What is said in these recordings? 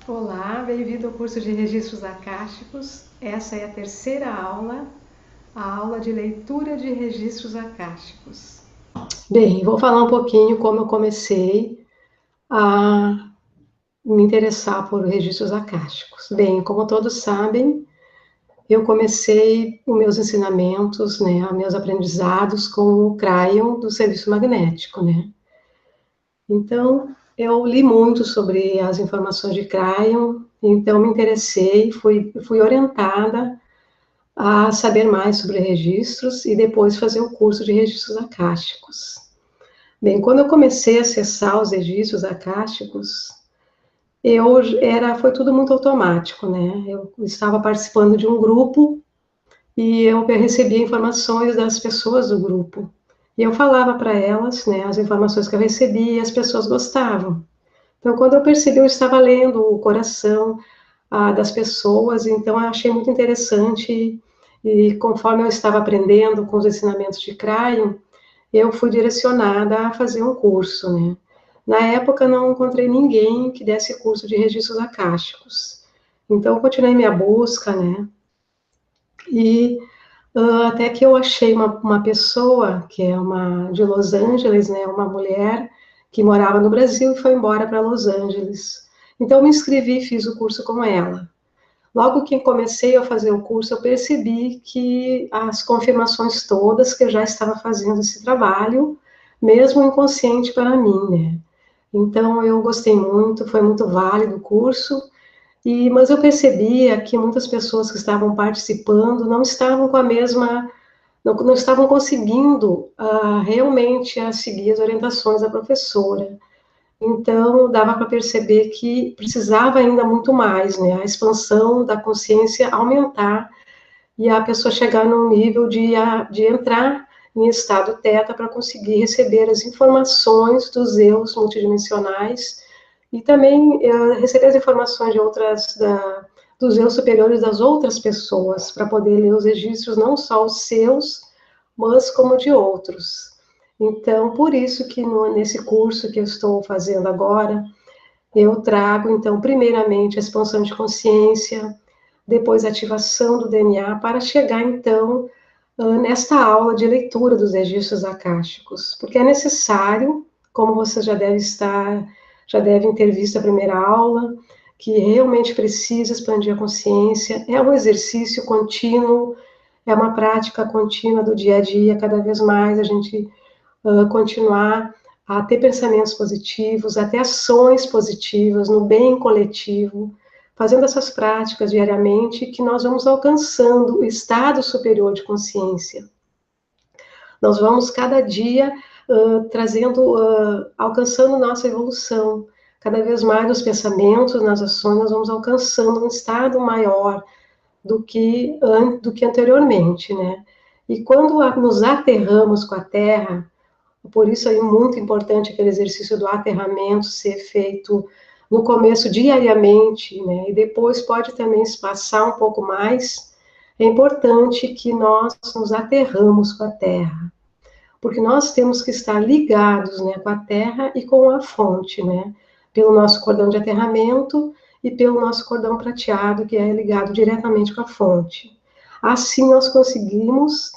Olá, bem-vindo ao curso de Registros Akáshicos. Essa é a terceira aula, a aula de leitura de registros akáshicos. Bem, vou falar um pouquinho como eu comecei a me interessar por registros akáshicos. Bem, como todos sabem, eu comecei os meus ensinamentos, os meus aprendizados com o Cryon do serviço magnético, Então, eu li muito sobre as informações de Cryon, então me interessei, fui orientada a saber mais sobre registros e depois fazer o curso de registros akáshicos. Bem, quando eu comecei a acessar os registros akáshicos, foi tudo muito automático, Eu estava participando de um grupo e eu recebia informações das pessoas do grupo. E eu falava para elas, as informações que eu recebia e as pessoas gostavam. Então, quando eu percebi, eu estava lendo o coração das pessoas, então eu achei muito interessante e conforme eu estava aprendendo com os ensinamentos de Cryon, eu fui direcionada a fazer um curso, Na época, não encontrei ninguém que desse curso de registros akáshicos. Então, eu continuei minha busca, E até que eu achei uma pessoa, que é uma de Los Angeles, uma mulher que morava no Brasil e foi embora para Los Angeles. Então, me inscrevi e fiz o curso com ela. Logo que comecei a fazer o curso, eu percebi que as confirmações todas, que eu já estava fazendo esse trabalho, mesmo inconsciente para mim, Então, eu gostei muito, foi muito válido o curso, mas eu percebia que muitas pessoas que estavam participando não estavam com a mesma, não estavam conseguindo realmente seguir as orientações da professora. Então, dava para perceber que precisava ainda muito mais, A expansão da consciência aumentar e a pessoa chegar num nível de entrar em estado teta para conseguir receber as informações dos eus multidimensionais e também receber as informações de dos eus superiores das outras pessoas, para poder ler os registros, não só os seus, mas como de outros. Então, por isso que nesse curso que eu estou fazendo agora, eu trago, então, primeiramente, a expansão de consciência, depois a ativação do DNA, para chegar, então, nesta aula de leitura dos registros akáshicos, porque é necessário, como você já devem ter visto a primeira aula, que realmente precisa expandir a consciência, é um exercício contínuo, é uma prática contínua do dia a dia, cada vez mais a gente continuar a ter pensamentos positivos, a ter ações positivas no bem coletivo, fazendo essas práticas diariamente, que nós vamos alcançando o estado superior de consciência. Nós vamos cada dia alcançando nossa evolução. Cada vez mais nos pensamentos, nas ações, nós vamos alcançando um estado maior do que anteriormente, E quando nos aterramos com a Terra, por isso é muito importante aquele exercício do aterramento ser feito no começo diariamente, E depois pode também espaçar um pouco mais. É importante que nós nos aterramos com a Terra, porque nós temos que estar ligados, com a Terra e com a fonte, Pelo nosso cordão de aterramento e pelo nosso cordão prateado, que é ligado diretamente com a fonte. Assim nós conseguimos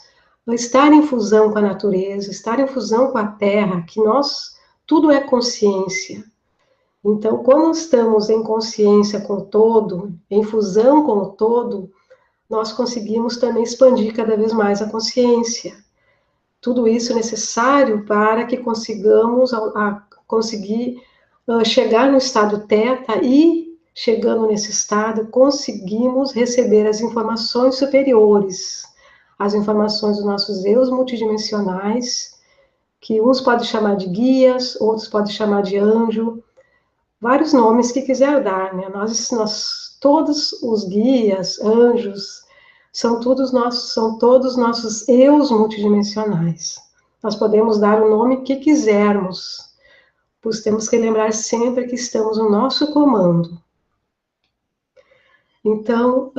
estar em fusão com a natureza, estar em fusão com a Terra, que tudo é consciência. Então, quando estamos em consciência com o todo, em fusão com o todo, nós conseguimos também expandir cada vez mais a consciência. Tudo isso é necessário para que consigamos conseguir chegar no estado teta e, chegando nesse estado, conseguimos receber as informações superiores, as informações dos nossos eus multidimensionais, que uns podem chamar de guias, outros podem chamar de anjo, vários nomes que quiser dar, todos os guias, anjos, são todos nossos eus multidimensionais. Nós podemos dar o nome que quisermos, pois temos que lembrar sempre que estamos no nosso comando. Então,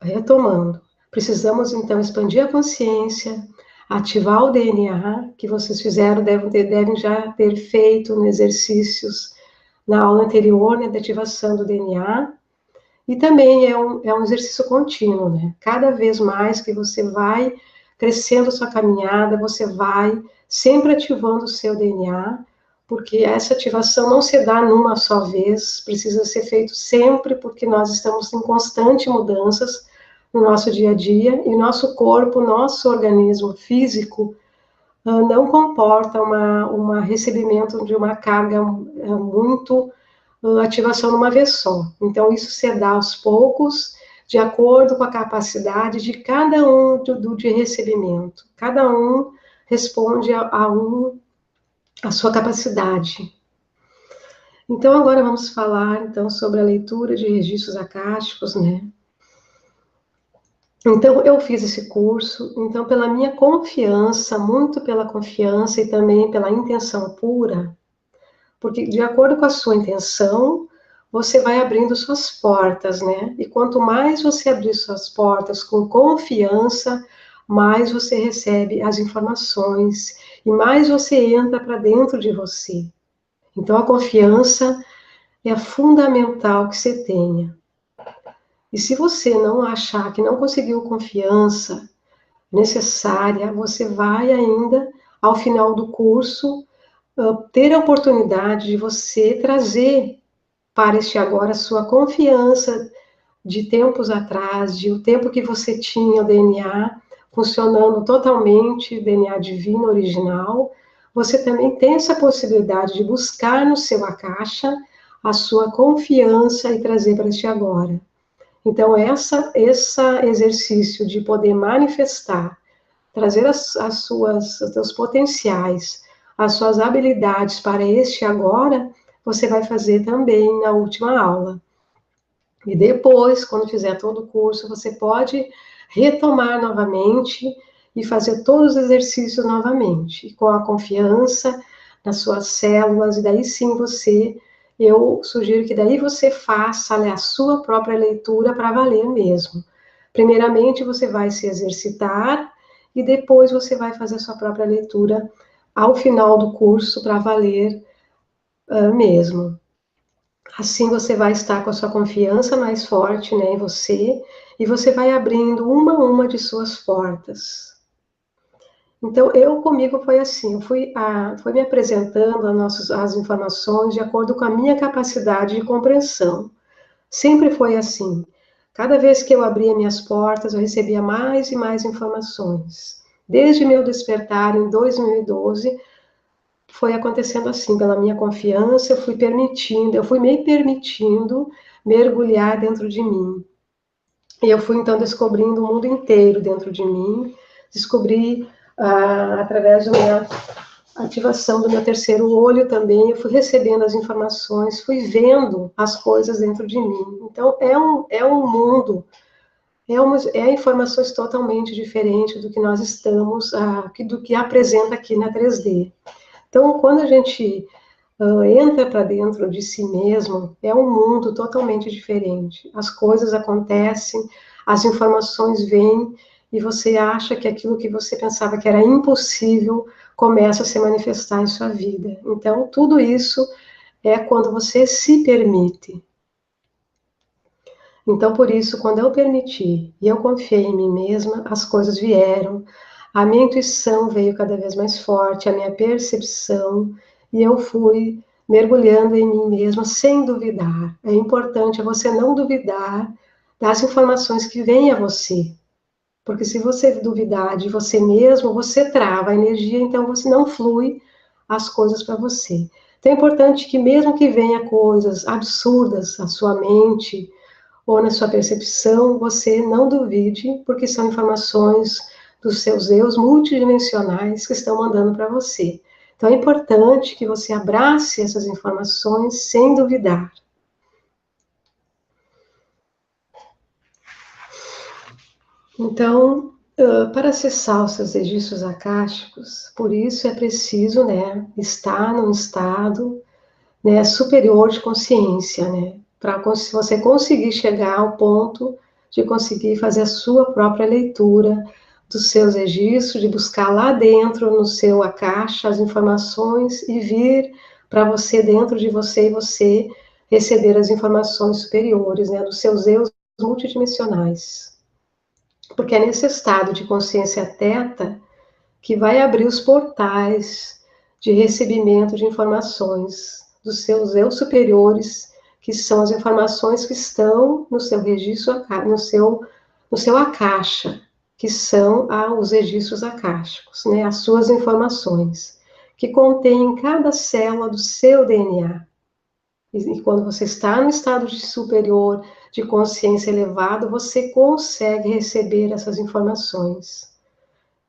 retomando, precisamos então expandir a consciência, ativar o DNA, que vocês fizeram, devem já ter feito nos exercícios na aula anterior, né, de ativação do DNA, e também é um exercício contínuo, né? Cada vez mais que você vai crescendo a sua caminhada, você vai sempre ativando o seu DNA, porque essa ativação não se dá numa só vez, precisa ser feito sempre, porque nós estamos em constante mudanças no nosso dia a dia, e nosso corpo, nosso organismo físico, não comporta uma recebimento de uma carga muito ativação numa vez só. Então, isso se dá aos poucos, de acordo com a capacidade de cada um de recebimento. Cada um responde a sua capacidade. Então, agora vamos falar, então, sobre a leitura de registros acásticos, né? Então, eu fiz esse curso, então, pela minha confiança, muito pela confiança e também pela intenção pura, porque de acordo com a sua intenção, você vai abrindo suas portas, né? E quanto mais você abrir suas portas com confiança, mais você recebe as informações e mais você entra para dentro de você. Então, a confiança é fundamental que você tenha. E se você não achar que não conseguiu confiança necessária, você vai ainda, ao final do curso, ter a oportunidade de você trazer para este agora a sua confiança de tempos atrás, de o tempo que você tinha o DNA funcionando totalmente, o DNA divino original. Você também tem essa possibilidade de buscar no seu Akasha a sua confiança e trazer para este agora. Então, esse exercício de poder manifestar, trazer os seus potenciais, as suas habilidades para este agora, você vai fazer também na última aula. E depois, quando fizer todo o curso, você pode retomar novamente e fazer todos os exercícios novamente, com a confiança nas suas células, e daí sim eu sugiro que daí você faça, né, a sua própria leitura para valer mesmo. Primeiramente, você vai se exercitar e depois você vai fazer a sua própria leitura ao final do curso para valer mesmo. Assim você vai estar com a sua confiança mais forte, né, em você, e você vai abrindo uma a uma de suas portas. Então, comigo foi assim, eu fui me apresentando as informações de acordo com a minha capacidade de compreensão. Sempre foi assim. Cada vez que eu abria minhas portas, eu recebia mais e mais informações. Desde meu despertar em 2012, foi acontecendo assim, pela minha confiança, eu fui me permitindo mergulhar dentro de mim. E eu fui, então, descobrindo o mundo inteiro dentro de mim, descobri, através da minha ativação do meu terceiro olho também, eu fui recebendo as informações, fui vendo as coisas dentro de mim. Então, é um mundo, informações totalmente diferentes do que nós estamos, do que apresenta aqui na 3D. Então, quando a gente entra para dentro de si mesmo, é um mundo totalmente diferente. As coisas acontecem, as informações vêm, e você acha que aquilo que você pensava que era impossível começa a se manifestar em sua vida. Então, tudo isso é quando você se permite. Então, por isso, quando eu permiti e eu confiei em mim mesma, as coisas vieram, a minha intuição veio cada vez mais forte, a minha percepção, e eu fui mergulhando em mim mesma sem duvidar. É importante você não duvidar das informações que vêm a você, porque se você duvidar de você mesmo, você trava a energia, então você não flui as coisas para você. Então é importante que mesmo que venha coisas absurdas à sua mente, ou na sua percepção, você não duvide, porque são informações dos seus eus multidimensionais que estão mandando para você. Então é importante que você abrace essas informações sem duvidar. Então, para acessar os seus registros acásticos, por isso é preciso, né, estar num estado, né, superior de consciência, né, para você conseguir chegar ao ponto de conseguir fazer a sua própria leitura dos seus registros, de buscar lá dentro no seu Akasha as informações e vir para você, dentro de você, e você receber as informações superiores, né, dos seus eus multidimensionais. Porque é nesse estado de consciência teta que vai abrir os portais de recebimento de informações dos seus eus superiores, que são as informações que estão no seu registro, no seu akasha, que são os registros akáshicos, né, as suas informações, que contêm cada célula do seu DNA. E quando você está no estado de superior, de consciência elevado, você consegue receber essas informações.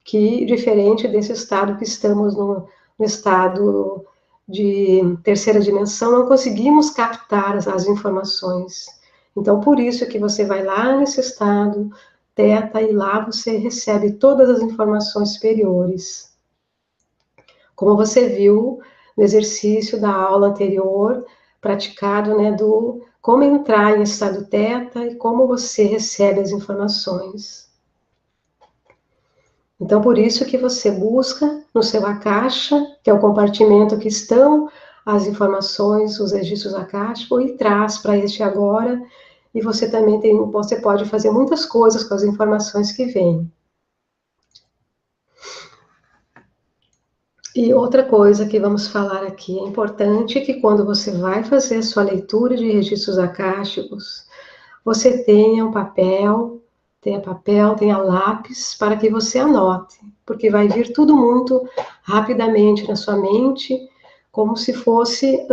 Que, diferente desse estado que estamos no estado de terceira dimensão, não conseguimos captar as informações. Então, por isso que você vai lá nesse estado, teta, e lá você recebe todas as informações superiores. Como você viu no exercício da aula anterior, praticado, né, do como entrar em estado teta e como você recebe as informações. Então, por isso que você busca no seu akasha, que é o compartimento que estão as informações, os registros akáshicos, e traz para este agora, e você também você pode fazer muitas coisas com as informações que vêm. E outra coisa que vamos falar aqui, é importante que quando você vai fazer a sua leitura de registros akáshicos, você tenha papel, tenha lápis, para que você anote, porque vai vir tudo muito rapidamente na sua mente, como se fosse,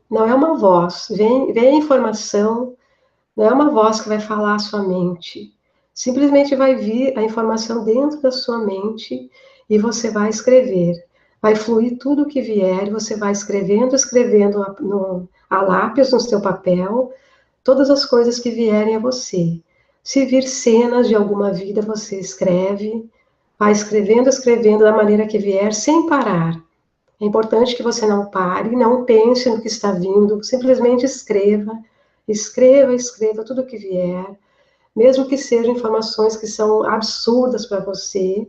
não é uma voz, vem a informação, não é uma voz que vai falar a sua mente, simplesmente vai vir a informação dentro da sua mente e você vai escrever. Vai fluir tudo o que vier, você vai escrevendo a lápis no seu papel, todas as coisas que vierem a você. Se vir cenas de alguma vida, você escreve, vai escrevendo da maneira que vier, sem parar. É importante que você não pare, não pense no que está vindo, simplesmente escreva tudo o que vier, mesmo que sejam informações que são absurdas para você.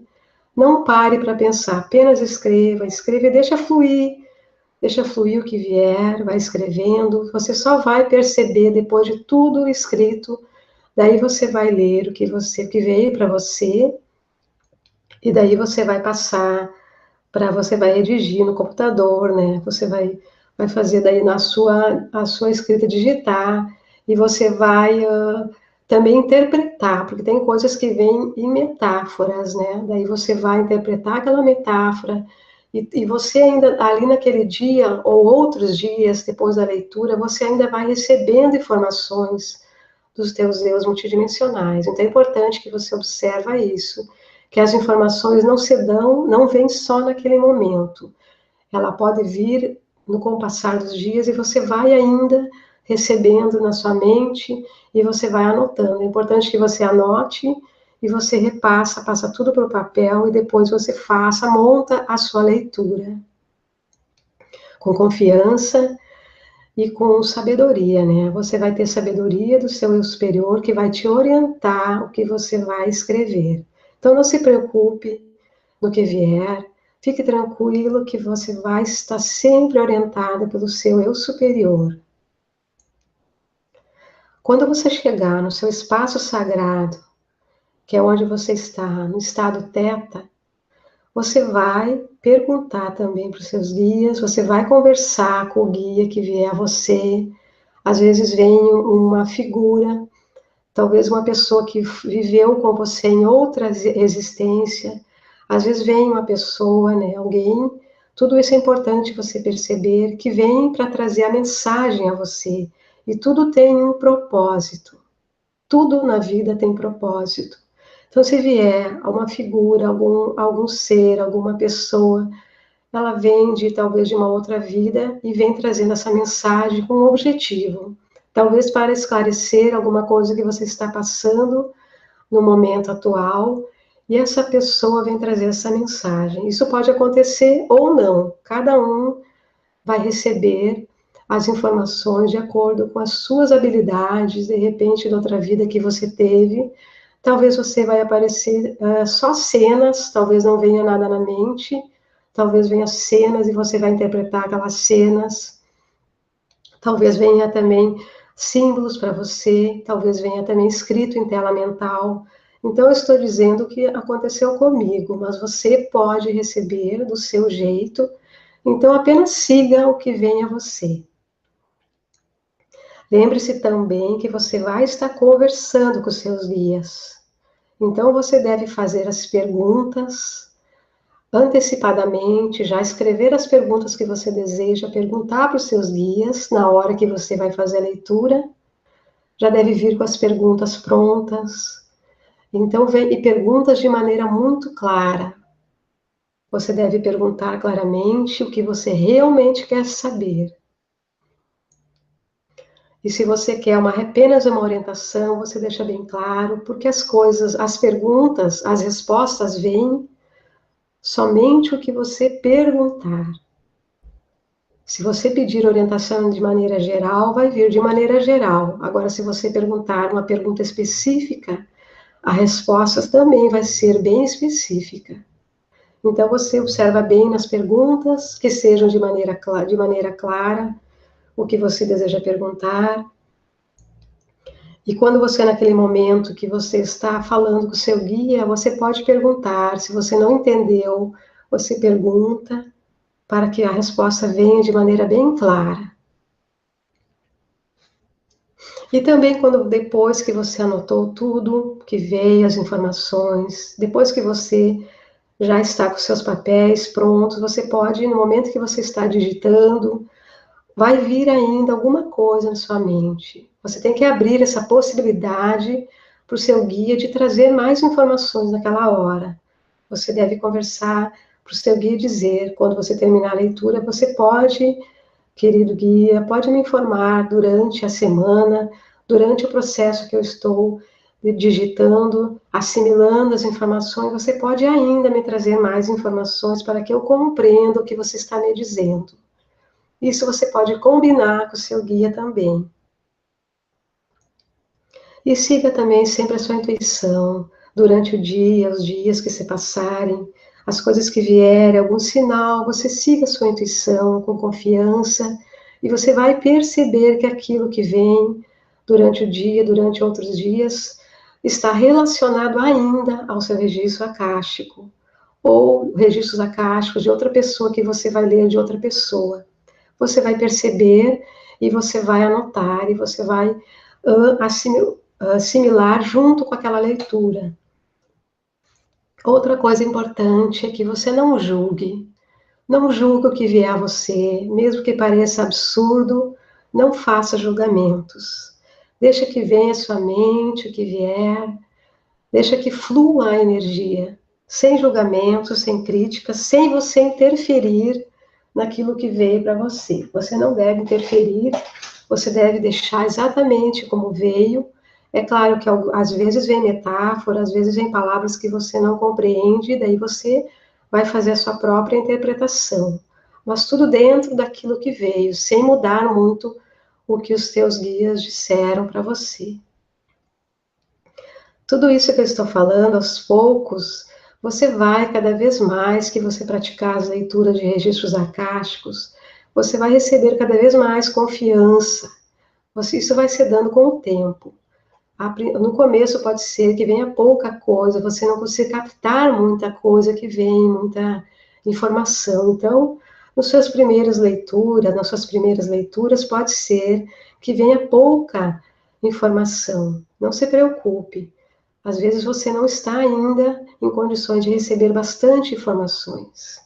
Não pare para pensar, apenas escreva e deixa fluir o que vier, vai escrevendo, você só vai perceber depois de tudo escrito, daí você vai ler o que veio para você, e daí você vai passar você vai redigir no computador, né? Você vai fazer daí a sua escrita digitar, e você vai também interpretar, porque tem coisas que vêm em metáforas, né? Daí você vai interpretar aquela metáfora, e você ainda, ali naquele dia, ou outros dias, depois da leitura, você ainda vai recebendo informações dos teus eus multidimensionais. Então é importante que você observe isso, que as informações não vêm só naquele momento. Ela pode vir com o passar dos dias, e você vai ainda recebendo na sua mente, e você vai anotando. É importante que você anote, e você passa tudo para o papel, e depois você monta a sua leitura. Com confiança e com sabedoria, né? Você vai ter sabedoria do seu eu superior, que vai te orientar o que você vai escrever. Então, não se preocupe no que vier, fique tranquilo que você vai estar sempre orientada pelo seu eu superior. Quando você chegar no seu espaço sagrado, que é onde você está, no estado teta, você vai perguntar também para os seus guias, você vai conversar com o guia que vier a você. Às vezes vem uma figura, talvez uma pessoa que viveu com você em outra existência, às vezes vem uma pessoa, né, alguém. Tudo isso é importante você perceber, que vem para trazer a mensagem a você. E tudo tem um propósito. Tudo na vida tem propósito. Então, se vier uma figura, algum ser, alguma pessoa, ela vem talvez de uma outra vida e vem trazendo essa mensagem com um objetivo. Talvez para esclarecer alguma coisa que você está passando no momento atual, e essa pessoa vem trazer essa mensagem. Isso pode acontecer ou não. Cada um vai receber as informações de acordo com as suas habilidades, de repente, de outra vida que você teve. Talvez você vai aparecer só cenas, talvez não venha nada na mente, talvez venha cenas e você vai interpretar aquelas cenas, talvez venha também símbolos para você, talvez venha também escrito em tela mental. Então, eu estou dizendo o que aconteceu comigo, mas você pode receber do seu jeito, então apenas siga o que vem a você. Lembre-se também que você vai estar conversando com os seus guias. Então, você deve fazer as perguntas antecipadamente, já escrever as perguntas que você deseja perguntar para os seus guias na hora que você vai fazer a leitura. Já deve vir com as perguntas prontas. Então, vem e perguntas de maneira muito clara. Você deve perguntar claramente o que você realmente quer saber. E se você quer apenas uma orientação, você deixa bem claro, porque as coisas, as perguntas, as respostas vêm somente o que você perguntar. Se você pedir orientação de maneira geral, vai vir de maneira geral. Agora, se você perguntar uma pergunta específica, a resposta também vai ser bem específica. Então, você observa bem nas perguntas, que sejam de maneira clara, o que você deseja perguntar. E quando você, naquele momento que você está falando com o seu guia, você pode perguntar. Se você não entendeu, você pergunta para que a resposta venha de maneira bem clara. E também quando depois que você anotou tudo, que veio as informações, depois que você já está com seus papéis prontos, você pode, no momento que você está digitando, vai vir ainda alguma coisa na sua mente. Você tem que abrir essa possibilidade para o seu guia de trazer mais informações naquela hora. Você deve conversar para o seu guia dizer, quando você terminar a leitura, você pode, querido guia, pode me informar durante a semana, durante o processo que eu estou digitando, assimilando as informações, você pode ainda me trazer mais informações para que eu compreenda o que você está me dizendo. Isso você pode combinar com o seu guia também. E siga também sempre a sua intuição durante o dia, os dias que se passarem, as coisas que vierem, algum sinal, você siga a sua intuição com confiança e você vai perceber que aquilo que vem durante o dia, durante outros dias, está relacionado ainda ao seu registro acástico ou registros acásticos de outra pessoa que você vai ler de outra pessoa. Você vai perceber e você vai anotar e você vai assimilar junto com aquela leitura. Outra coisa importante é que você não julgue. Não julgue o que vier a você, mesmo que pareça absurdo, não faça julgamentos. Deixa que venha a sua mente, o que vier, deixa que flua a energia, sem julgamentos, sem críticas, sem você interferir naquilo que veio para você. Você não deve interferir, você deve deixar exatamente como veio. É claro que às vezes vem metáfora, às vezes vem palavras que você não compreende, daí você vai fazer a sua própria interpretação. Mas tudo dentro daquilo que veio, sem mudar muito o que os teus guias disseram para você. Tudo isso que eu estou falando, aos poucos, você vai cada vez mais que você praticar as leituras de registros acásticos, você vai receber cada vez mais confiança. Isso vai se dando com o tempo. No começo pode ser que venha pouca coisa, você não consiga captar muita coisa que vem, muita informação. Então, nas suas primeiras leituras, pode ser que venha pouca informação. Não se preocupe. Às vezes você não está ainda em condições de receber bastante informações.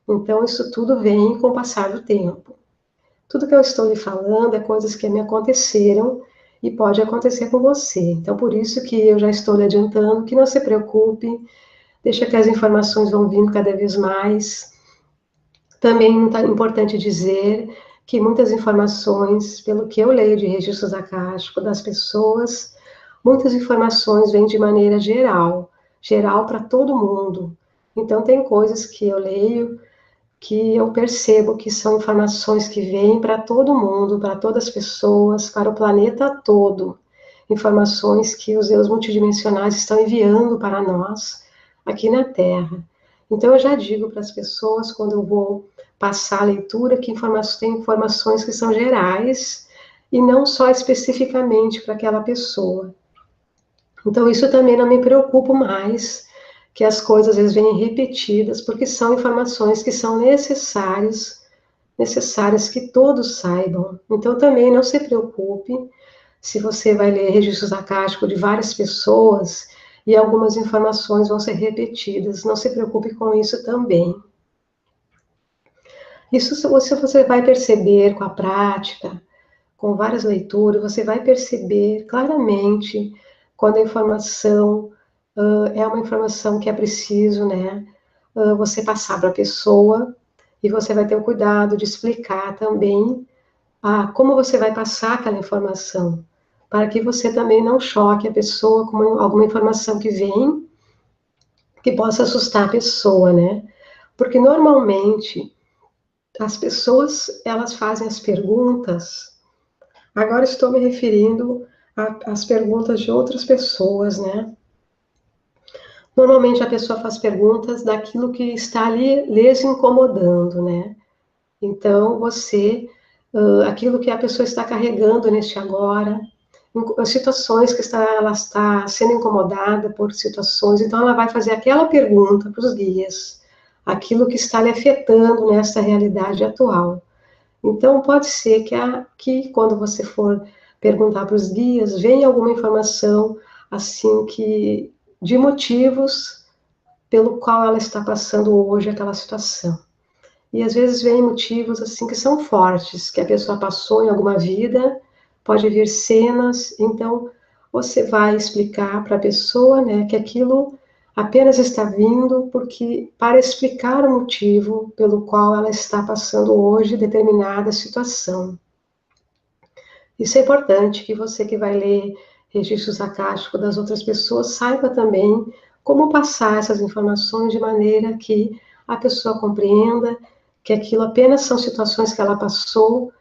Então, isso tudo vem com o passar do tempo. Tudo que eu estou lhe falando é coisas que me aconteceram e pode acontecer com você. Então, por isso que eu já estou lhe adiantando que não se preocupe, deixa que as informações vão vindo cada vez mais. Também é importante dizer que muitas informações, pelo que eu leio de registros acásticos das pessoas, muitas informações vêm de maneira geral para todo mundo. Então, tem coisas que eu leio que eu percebo que são informações que vêm para todo mundo, para todas as pessoas, para o planeta todo. Informações que os eu multidimensionais estão enviando para nós aqui na Terra. Então, eu já digo para as pessoas, quando eu vou passar a leitura, que tem informações que são gerais e não só especificamente para aquela pessoa. Então, isso também não me preocupo mais, que as coisas às vezes vêm repetidas, porque são informações que são necessárias que todos saibam. Então, também não se preocupe se você vai ler registros acásticos de várias pessoas e algumas informações vão ser repetidas. Não se preocupe com isso também. Isso você vai perceber com a prática, com várias leituras, você vai perceber claramente quando a informação é uma informação que é preciso, né, você passar para a pessoa, e você vai ter o cuidado de explicar também como você vai passar aquela informação, para que você também não choque a pessoa com alguma informação que vem, que possa assustar a pessoa, né? Porque normalmente as pessoas, elas fazem as perguntas, agora estou me referindo às perguntas de outras pessoas, né? Normalmente a pessoa faz perguntas daquilo que está ali lhes incomodando, né? Então, aquilo que a pessoa está carregando neste agora, situações que ela está sendo incomodada por situações, então ela vai fazer aquela pergunta para os guias, aquilo que está lhe afetando nessa realidade atual. Então, pode ser que quando você for perguntar para os guias, venha alguma informação, assim, de motivos pelo qual ela está passando hoje aquela situação. E às vezes vem motivos assim que são fortes, que a pessoa passou em alguma vida, pode vir cenas, então você vai explicar para a pessoa, né, que aquilo apenas está vindo para explicar o motivo pelo qual ela está passando hoje determinada situação. Isso é importante que você que vai ler registros acásticos das outras pessoas saiba também como passar essas informações de maneira que a pessoa compreenda que aquilo apenas são situações que ela passou,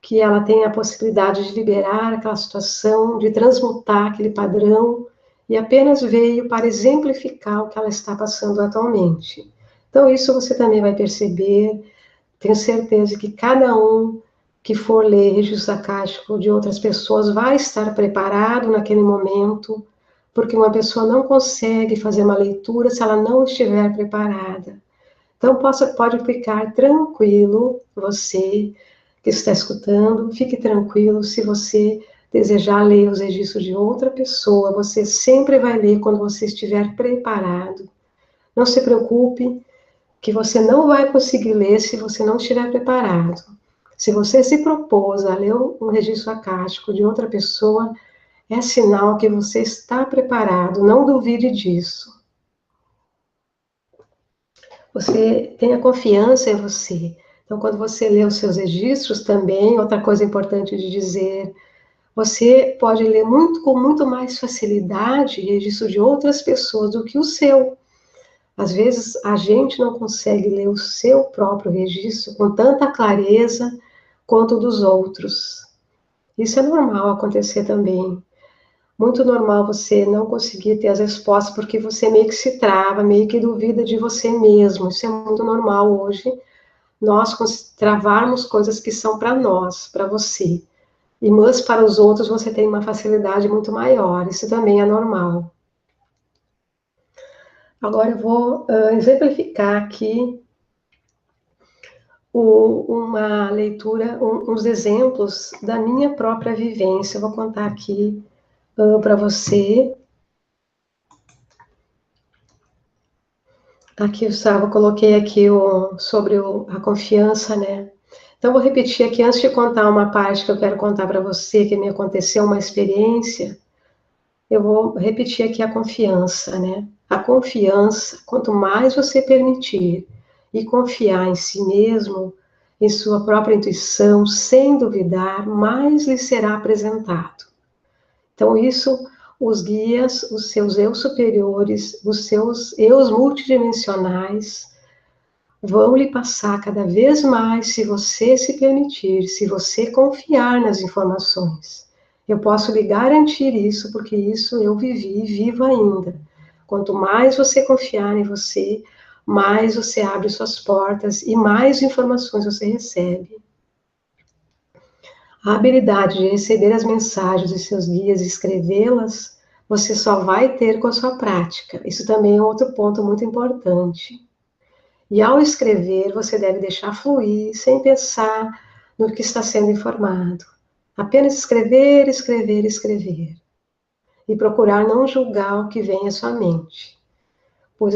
que ela tem a possibilidade de liberar aquela situação, de transmutar aquele padrão, e apenas veio para exemplificar o que ela está passando atualmente. Então, isso você também vai perceber, tenho certeza que cada um que for ler registros acásticos de outras pessoas vai estar preparado naquele momento, porque uma pessoa não consegue fazer uma leitura se ela não estiver preparada. Então, pode ficar tranquilo, você que está escutando, fique tranquilo se você desejar ler os registros de outra pessoa, você sempre vai ler quando você estiver preparado. Não se preocupe, que você não vai conseguir ler se você não estiver preparado. Se você se propôs a ler um registro acástico de outra pessoa, é sinal que você está preparado, não duvide disso. Você tenha confiança em você. Então, quando você lê os seus registros também, outra coisa importante de dizer, você pode ler com muito mais facilidade registro de outras pessoas do que o seu. Às vezes, a gente não consegue ler o seu próprio registro com tanta clareza quanto o dos outros. Isso é normal acontecer também. Muito normal você não conseguir ter as respostas porque você meio que se trava, meio que duvida de você mesmo. Isso é muito normal hoje, nós travarmos coisas que são para nós, para você. Mas para os outros você tem uma facilidade muito maior, isso também é normal. Agora eu vou exemplificar aqui uma leitura, uns exemplos da minha própria vivência. Eu vou contar aqui para você. Aqui, Gustavo, eu coloquei aqui sobre a confiança, né? Então, vou repetir aqui, antes de contar uma parte que eu quero contar para você, que me aconteceu uma experiência, eu vou repetir aqui a confiança, né? A confiança, quanto mais você permitir e confiar em si mesmo, em sua própria intuição, sem duvidar, mais lhe será apresentado. Então, isso, os guias, os seus eu superiores, os seus eus multidimensionais, vão lhe passar cada vez mais se você se permitir, se você confiar nas informações. Eu posso lhe garantir isso, porque isso eu vivi e vivo ainda. Quanto mais você confiar em você, mais você abre suas portas e mais informações você recebe. A habilidade de receber as mensagens de seus guias e escrevê-las, você só vai ter com a sua prática. Isso também é outro ponto muito importante. E ao escrever, você deve deixar fluir, sem pensar no que está sendo informado. Apenas escrever, escrever, escrever. E procurar não julgar o que vem à sua mente, pois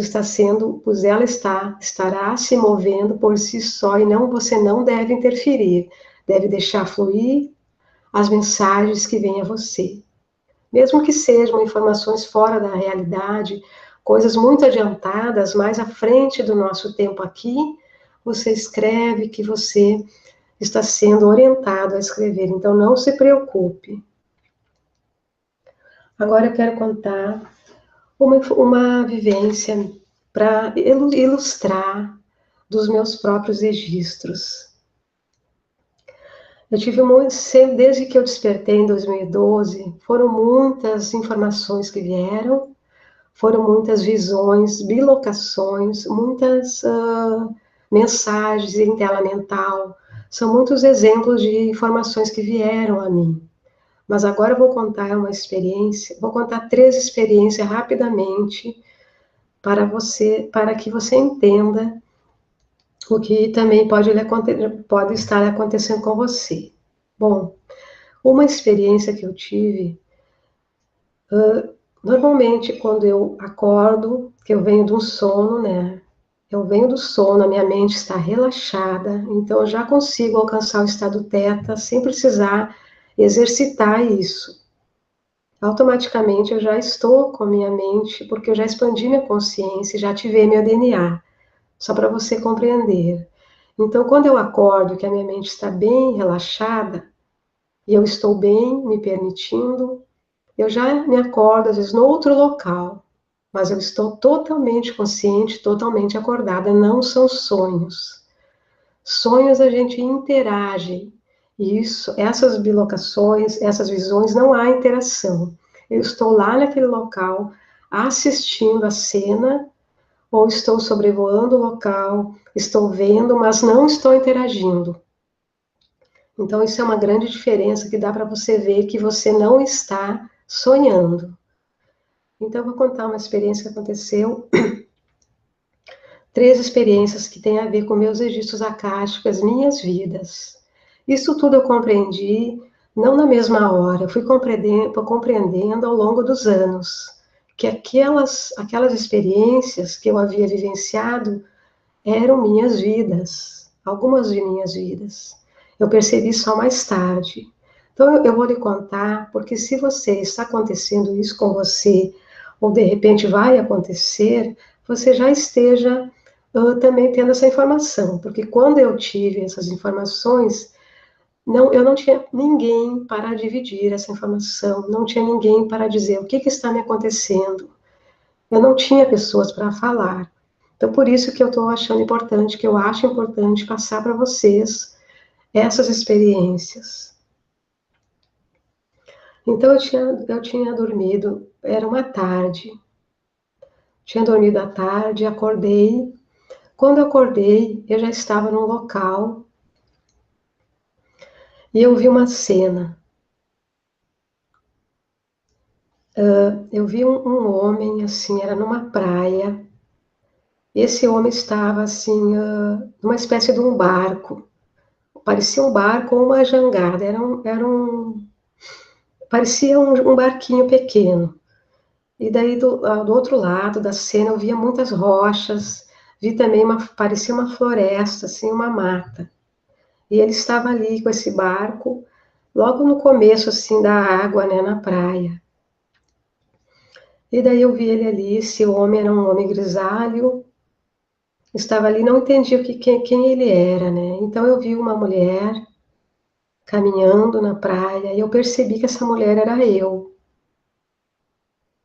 ela estará se movendo por si só e você não deve interferir. Deve deixar fluir as mensagens que vêm a você. Mesmo que sejam informações fora da realidade, coisas muito adiantadas, mais à frente do nosso tempo aqui, você escreve que você está sendo orientado a escrever, então não se preocupe. Agora eu quero contar uma vivência para ilustrar dos meus próprios registros. Eu tive desde que eu despertei em 2012, foram muitas informações que vieram, foram muitas visões, bilocações, muitas mensagens em tela mental. São muitos exemplos de informações que vieram a mim. Mas agora eu vou contar uma experiência, vou contar 3 experiências rapidamente para que você entenda o que também pode estar acontecendo com você. Bom, uma experiência que eu tive, normalmente quando eu acordo, que eu venho de um sono, né? Eu venho do sono, a minha mente está relaxada, então eu já consigo alcançar o estado teta sem precisar exercitar isso. Automaticamente eu já estou com a minha mente, porque eu já expandi minha consciência, já ativei meu DNA, só para você compreender. Então, quando eu acordo, que a minha mente está bem relaxada, e eu estou bem, me permitindo, eu já me acordo, às vezes, no outro local, mas eu estou totalmente consciente, totalmente acordada, não são sonhos. Sonhos a gente interage, e essas bilocações, essas visões, não há interação. Eu estou lá naquele local, assistindo a cena, ou estou sobrevoando o local, estou vendo, mas não estou interagindo. Então, isso é uma grande diferença que dá para você ver que você não está sonhando. Então, eu vou contar uma experiência que aconteceu, 3 experiências que têm a ver com meus registros acásticos, as minhas vidas. Isso tudo eu compreendi, não na mesma hora, eu fui compreendendo ao longo dos anos, que aquelas experiências que eu havia vivenciado eram minhas vidas, algumas de minhas vidas. Eu percebi só mais tarde. Então, eu vou lhe contar, porque se você está acontecendo isso com você, ou de repente vai acontecer, você já esteja também tendo essa informação, porque quando eu tive essas informações, eu não tinha ninguém para dividir essa informação, não tinha ninguém para dizer o que está me acontecendo. Eu não tinha pessoas para falar. Então, por isso que eu estou achando importante, que eu acho importante passar para vocês essas experiências. Então, eu tinha dormido, era uma tarde, tinha dormido à tarde, acordei. Quando eu acordei, eu já estava num local e eu vi uma cena. Eu vi um homem, assim, era numa praia. Esse homem estava, assim, numa espécie de um barco. Parecia um barco ou uma jangada, parecia um barquinho pequeno. E daí, do outro lado da cena, eu via muitas rochas, vi também, parecia uma floresta, assim, uma mata. E ele estava ali com esse barco, logo no começo, assim, da água, né, na praia. E daí eu vi ele ali, esse homem era um homem grisalho, estava ali, não entendia quem ele era, né? Então eu vi uma mulher caminhando na praia e eu percebi que essa mulher era eu.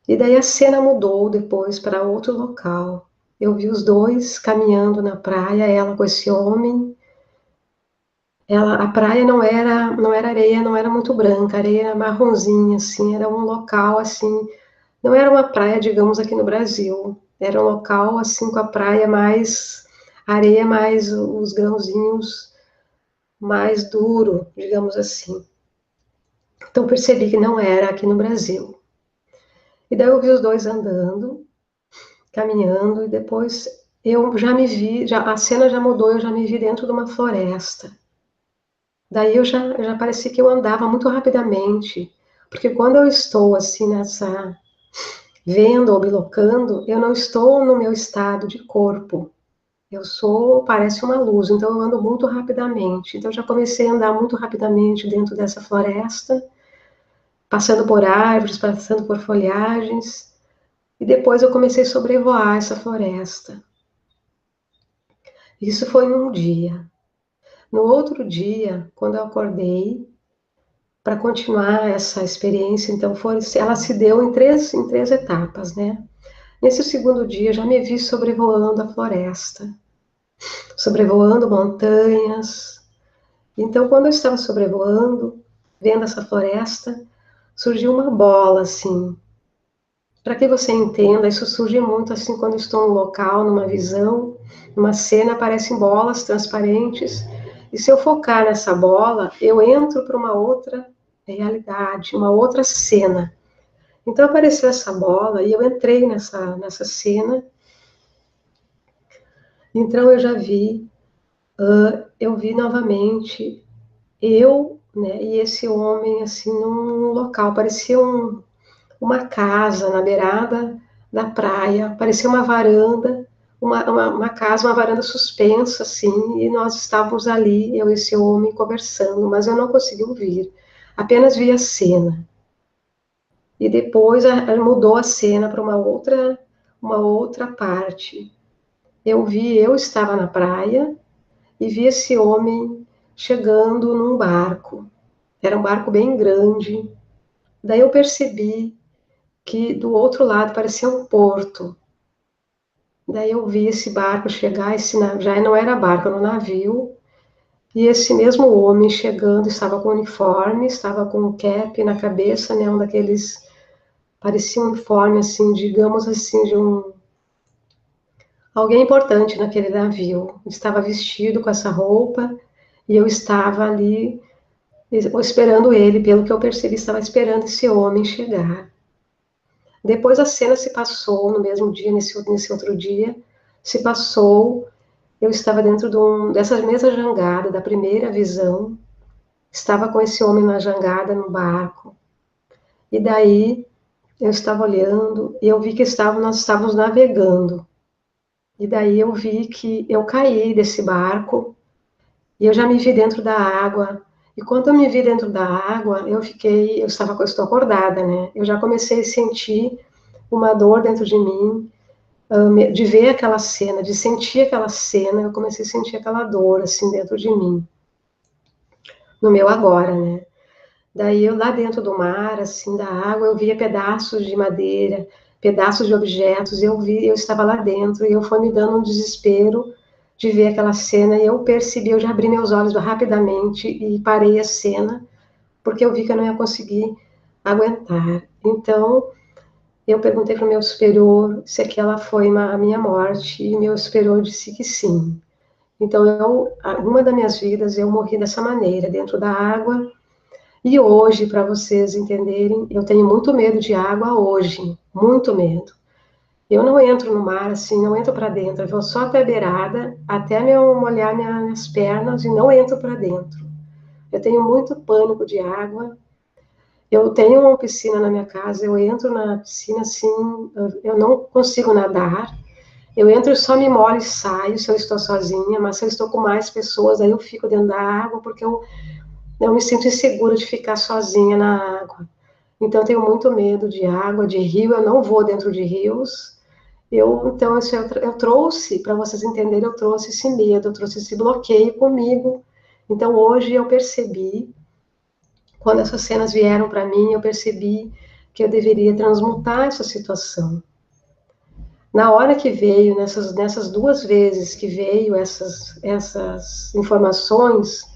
E daí a cena mudou depois para outro local. Eu vi os dois caminhando na praia, ela com esse homem. A praia não era areia, não era muito branca, a areia era marronzinha, assim, era um local assim, não era uma praia, digamos, aqui no Brasil. Era um local, assim, com a praia mais, areia mais os grãozinhos mais duro, digamos assim. Então percebi que não era aqui no Brasil. E daí eu vi os dois andando, caminhando, e depois eu já me vi, a cena já mudou, eu já me vi dentro de uma floresta. Daí já parecia que eu andava muito rapidamente, porque quando eu estou assim nessa, vendo ou bilocando, eu não estou no meu estado de corpo. Eu sou, parece uma luz, então eu ando muito rapidamente. Então eu já comecei a andar muito rapidamente dentro dessa floresta, passando por árvores, passando por folhagens, e depois eu comecei a sobrevoar essa floresta. Isso foi um dia. No outro dia, quando eu acordei, para continuar essa experiência, então ela se deu em três etapas, né? Nesse segundo dia, eu já me vi sobrevoando a floresta, sobrevoando montanhas. Então, quando eu estava sobrevoando, vendo essa floresta, surgiu uma bola, assim. Para que você entenda, isso surge muito assim quando estou num local, numa visão, numa cena, aparecem bolas transparentes. E se eu focar nessa bola, eu entro para uma outra realidade, uma outra cena. Então apareceu essa bola e eu entrei nessa cena. Então eu já vi, eu vi novamente né, e esse homem assim num local, parecia uma casa na beirada da praia, parecia uma varanda, uma casa, uma varanda suspensa, assim, e nós estávamos ali, eu e esse homem conversando, mas eu não consegui ouvir, apenas vi a cena. E depois mudou a cena para uma outra parte. Eu estava na praia e vi esse homem chegando num barco. Era um barco bem grande. Daí eu percebi que do outro lado parecia um porto. Daí eu vi esse barco chegar, já não era barco, era um navio, e esse mesmo homem chegando estava com uniforme, estava com um cap na cabeça, né, um daqueles, parecia um uniforme, assim, digamos assim, de alguém importante naquele navio. Estava vestido com essa roupa, e eu estava ali esperando ele, pelo que eu percebi, estava esperando esse homem chegar. Depois a cena se passou, no mesmo dia, nesse outro dia, se passou, eu estava dentro dessa mesma jangada, da primeira visão, estava com esse homem na jangada, no barco, e daí eu estava olhando, e eu vi que nós estávamos navegando, e daí eu vi que eu caí desse barco, e eu já me vi dentro da água, e quando eu me vi dentro da água, eu estou acordada, né, eu já comecei a sentir uma dor dentro de mim, de ver aquela cena, de sentir aquela cena, eu comecei a sentir aquela dor, assim, dentro de mim, no meu agora, né? Daí eu lá dentro do mar, assim, da água, eu via pedaços de madeira, pedaços de objetos, eu estava lá dentro, e eu fui me dando um desespero de ver aquela cena, e eu percebi, eu já abri meus olhos rapidamente e parei a cena, porque eu vi que eu não ia conseguir aguentar. Então, eu perguntei para o meu superior se aquela foi a minha morte, e meu superior disse que sim. Então, uma das minhas vidas, eu morri dessa maneira, dentro da água. E hoje, para vocês entenderem, eu tenho muito medo de água hoje, muito medo. Eu não entro no mar assim, não entro para dentro, eu vou só até a beirada, até molhar minhas pernas e não entro para dentro. Eu tenho muito pânico de água. Eu tenho uma piscina na minha casa, eu entro na piscina assim, eu não consigo nadar. Eu entro, só me molho e saio se eu estou sozinha, mas se eu estou com mais pessoas, aí eu fico dentro da água, porque eu me sinto insegura de ficar sozinha na água. Então, eu tenho muito medo de água, de rio, eu não vou dentro de rios. Então, eu trouxe, para vocês entenderem, eu trouxe esse medo, eu trouxe esse bloqueio comigo. Então, hoje eu percebi, quando essas cenas vieram para mim, eu percebi que eu deveria transmutar essa situação. Na hora que veio, nessas duas vezes que veio essas informações,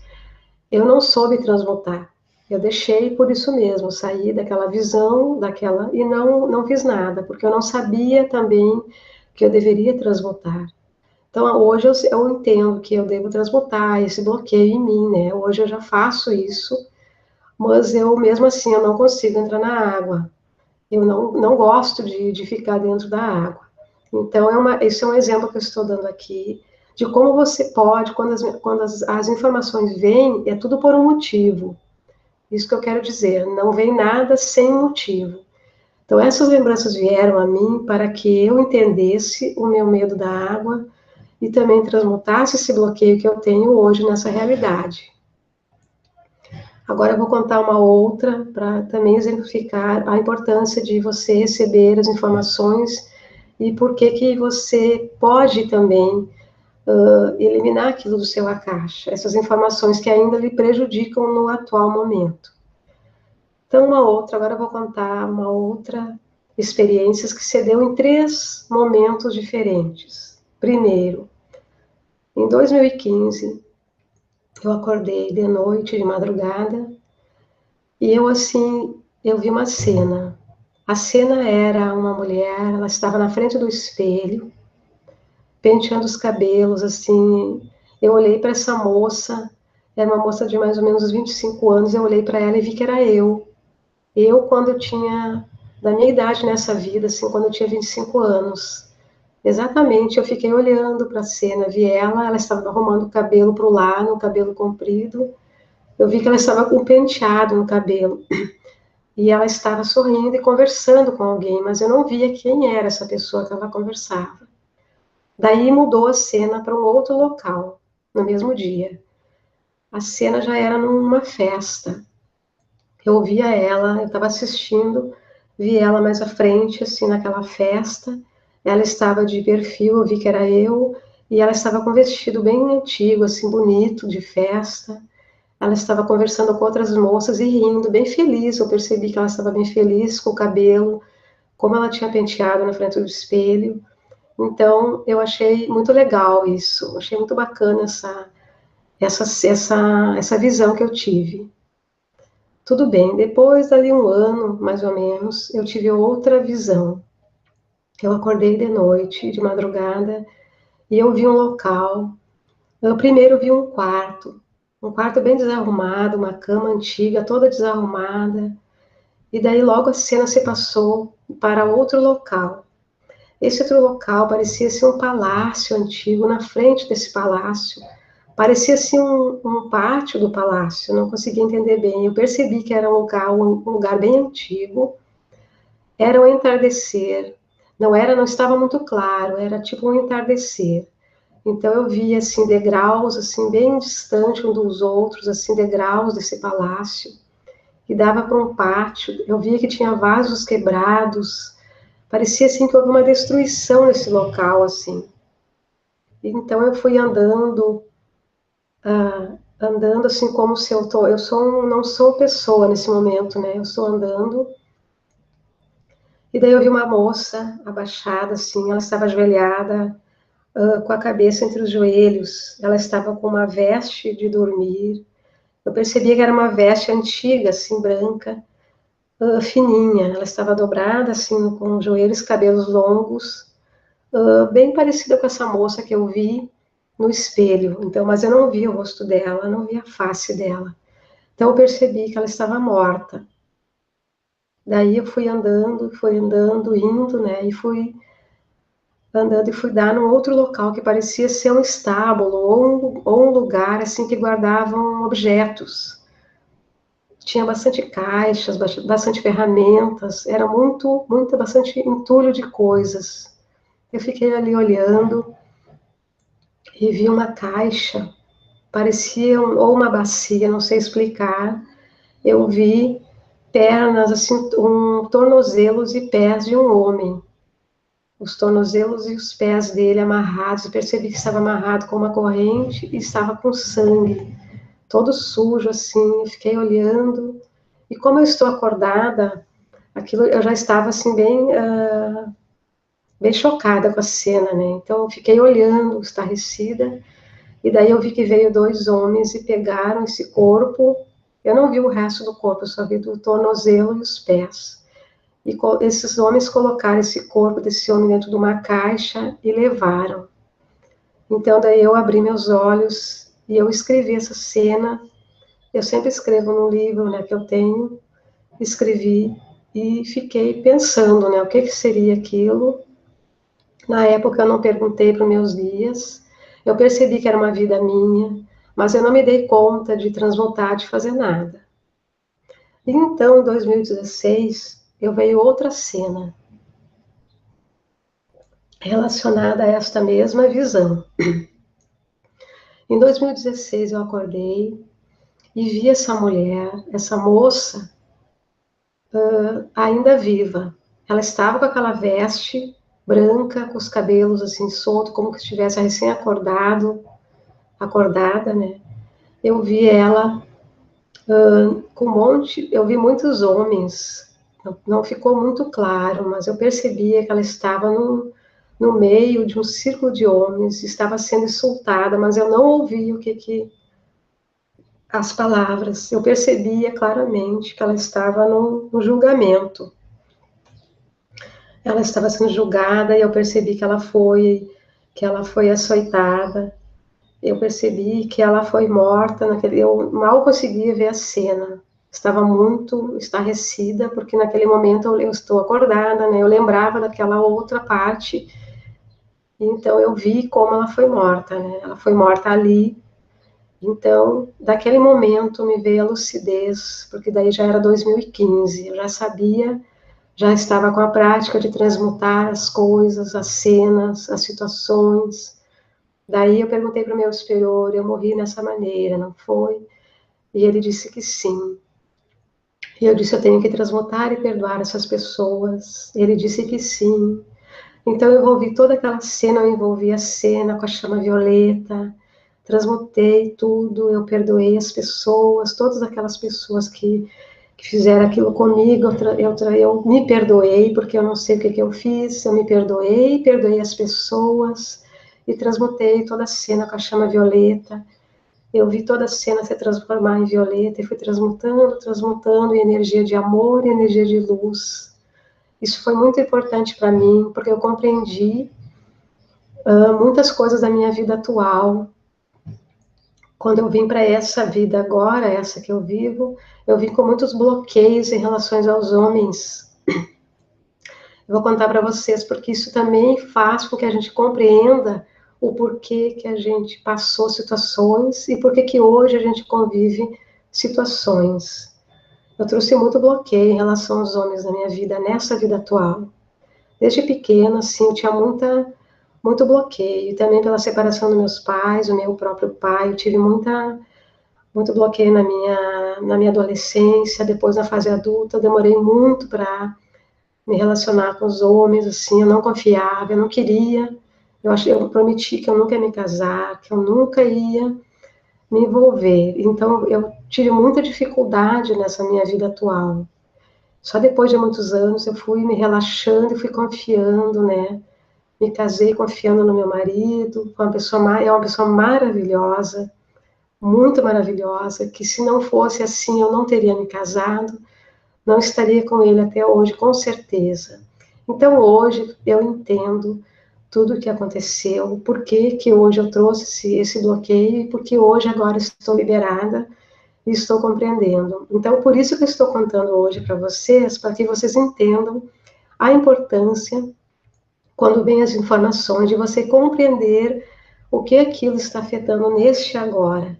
eu não soube transmutar. Eu deixei por isso mesmo, saí daquela visão, e não fiz nada, porque eu não sabia também que eu deveria transmutar. Então, hoje eu entendo que eu devo transmutar esse bloqueio em mim, né? Hoje eu já faço isso, mas eu, mesmo assim, eu não consigo entrar na água. Eu não gosto de ficar dentro da água. Então, esse é um exemplo que eu estou dando aqui, de como você pode, quando as informações vêm, é tudo por um motivo. Isso que eu quero dizer, não vem nada sem motivo. Então, essas lembranças vieram a mim para que eu entendesse o meu medo da água e também transmutasse esse bloqueio que eu tenho hoje nessa realidade. Agora eu vou contar uma outra para também exemplificar a importância de você receber as informações e por que você pode também eliminar aquilo do seu akasha, essas informações que ainda lhe prejudicam no atual momento. Então, agora eu vou contar uma outra experiência que se deu em 3 momentos diferentes. Primeiro, em 2015, eu acordei de noite, de madrugada, e eu vi uma cena. A cena era uma mulher, ela estava na frente do espelho, penteando os cabelos, assim. Eu olhei para essa moça, era uma moça de mais ou menos uns 25 anos, eu olhei para ela e vi que era eu. Eu, quando eu tinha, da minha idade nessa vida, assim, quando eu tinha 25 anos. Exatamente, eu fiquei olhando para a cena, vi ela estava arrumando o cabelo para o lado, o cabelo comprido. Eu vi que ela estava com um penteado no cabelo. E ela estava sorrindo e conversando com alguém, mas eu não via quem era essa pessoa que ela conversava. Daí mudou a cena para um outro local, no mesmo dia. A cena já era numa festa. Eu via ela, eu estava assistindo, vi ela mais à frente, assim, naquela festa. Ela estava de perfil, eu vi que era eu, e ela estava com um vestido bem antigo, assim, bonito, de festa. Ela estava conversando com outras moças e rindo, bem feliz. Eu percebi que ela estava bem feliz com o cabelo, como ela tinha penteado na frente do espelho. Então, eu achei muito legal isso, achei muito bacana essa visão que eu tive. Tudo bem, depois dali um ano, mais ou menos, eu tive outra visão. Eu acordei de noite, de madrugada, e eu vi um local. Eu primeiro vi um quarto bem desarrumado, uma cama antiga, toda desarrumada. E daí logo a cena se passou para outro local. Esse outro local parecia ser um palácio antigo. Na frente desse palácio parecia ser um pátio do palácio. Eu não conseguia entender bem. Eu percebi que era um lugar bem antigo. Era um entardecer. Não estava muito claro. Era tipo um entardecer. Então eu via assim degraus assim bem distante um dos outros, assim degraus desse palácio que dava para um pátio. Eu via que tinha vasos quebrados. Parecia assim que houve uma destruição nesse local assim. Então eu fui andando assim como se não sou pessoa nesse momento, né? Eu estou andando. E daí eu vi uma moça abaixada assim, ela estava ajoelhada, com a cabeça entre os joelhos. Ela estava com uma veste de dormir. Eu percebia que era uma veste antiga, assim, branca, fininha. Ela estava dobrada, assim, com os joelhos, cabelos longos, bem parecida com essa moça que eu vi no espelho. Então, mas eu não vi o rosto dela, não vi a face dela. Então, eu percebi que ela estava morta. Daí eu fui andando, indo, né, e fui andando e fui dar num outro local que parecia ser um estábulo ou um lugar assim que guardavam objetos. Tinha bastante caixas, bastante ferramentas, era bastante entulho de coisas. Eu fiquei ali olhando e vi uma caixa, parecia ou uma bacia, não sei explicar. Eu vi pernas, assim, tornozelos e pés de um homem. Os tornozelos e os pés dele amarrados. Eu percebi que estava amarrado com uma corrente e estava com sangue, todo sujo, assim. Eu fiquei olhando. E como eu estou acordada, aquilo eu já estava assim bem chocada com a cena, né? Então eu fiquei olhando, estarrecida, e daí eu vi que veio 2 homens e pegaram esse corpo. Eu não vi o resto do corpo, eu só vi do tornozelo e os pés. E esses homens colocaram esse corpo desse homem dentro de uma caixa e levaram. Então, daí eu abri meus olhos e eu escrevi essa cena. Eu sempre escrevo no livro, né, que eu tenho. Escrevi e fiquei pensando, né, o que seria aquilo. Na época eu não perguntei para os meus guias. Eu percebi que era uma vida minha, mas eu não me dei conta de transmutar, de fazer nada. E então, em 2016, eu veio outra cena relacionada a esta mesma visão. Em 2016 eu acordei e vi essa mulher, essa moça, ainda viva. Ela estava com aquela veste branca, com os cabelos assim soltos, como que estivesse recém-acordada, né? Eu vi ela com um monte, eu vi muitos homens, não ficou muito claro, mas eu percebia que ela estava no meio de um círculo de homens, estava sendo insultada, mas eu não ouvi as palavras, eu percebia claramente que ela estava no julgamento. Ela estava sendo julgada e eu percebi que ela foi açoitada. Eu percebi que ela foi morta eu mal conseguia ver a cena. Estava muito estarrecida, porque naquele momento eu estou acordada, né? Eu lembrava daquela outra parte. Então eu vi como ela foi morta, né? Ela foi morta ali. Então, daquele momento me veio a lucidez, porque daí já era 2015, eu já sabia, já estava com a prática de transmutar as coisas, as cenas, as situações. Daí eu perguntei para o meu superior, eu morri nessa maneira, não foi? E ele disse que sim. E eu disse, eu tenho que transmutar e perdoar essas pessoas. Ele disse que sim. Então eu envolvi toda aquela cena, eu envolvi a cena com a chama violeta, transmutei tudo, eu perdoei as pessoas, todas aquelas pessoas que fizeram aquilo comigo, eu me perdoei, porque eu não sei o que eu fiz, eu me perdoei as pessoas, e transmutei toda a cena com a chama violeta. Eu vi toda a cena se transformar em violeta, e fui transmutando em energia de amor e energia de luz. Isso foi muito importante para mim, porque eu compreendi muitas coisas da minha vida atual. Quando eu vim para essa vida agora, essa que eu vivo, eu vim com muitos bloqueios em relação aos homens. Eu vou contar para vocês, porque isso também faz com que a gente compreenda o porquê que a gente passou situações e porquê que hoje a gente convive situações. Eu trouxe muito bloqueio em relação aos homens na minha vida, nessa vida atual. Desde pequena, assim, eu tinha muito bloqueio. Também pela separação dos meus pais, o meu próprio pai, eu tive muito bloqueio na minha adolescência, depois na fase adulta, eu demorei muito para me relacionar com os homens, assim, eu não confiava, eu não queria, eu prometi que eu nunca ia me casar, que eu nunca ia me envolver. Então, eu tive muita dificuldade nessa minha vida atual. Só depois de muitos anos eu fui me relaxando e fui confiando, né? Me casei confiando no meu marido, é uma pessoa maravilhosa, muito maravilhosa, que se não fosse assim eu não teria me casado, não estaria com ele até hoje, com certeza. Então hoje eu entendo tudo o que aconteceu, por que hoje eu trouxe esse bloqueio e por que hoje agora estou liberada e estou compreendendo. Então por isso que eu estou contando hoje para vocês, para que vocês entendam a importância, quando vem as informações, de você compreender o que aquilo está afetando neste agora.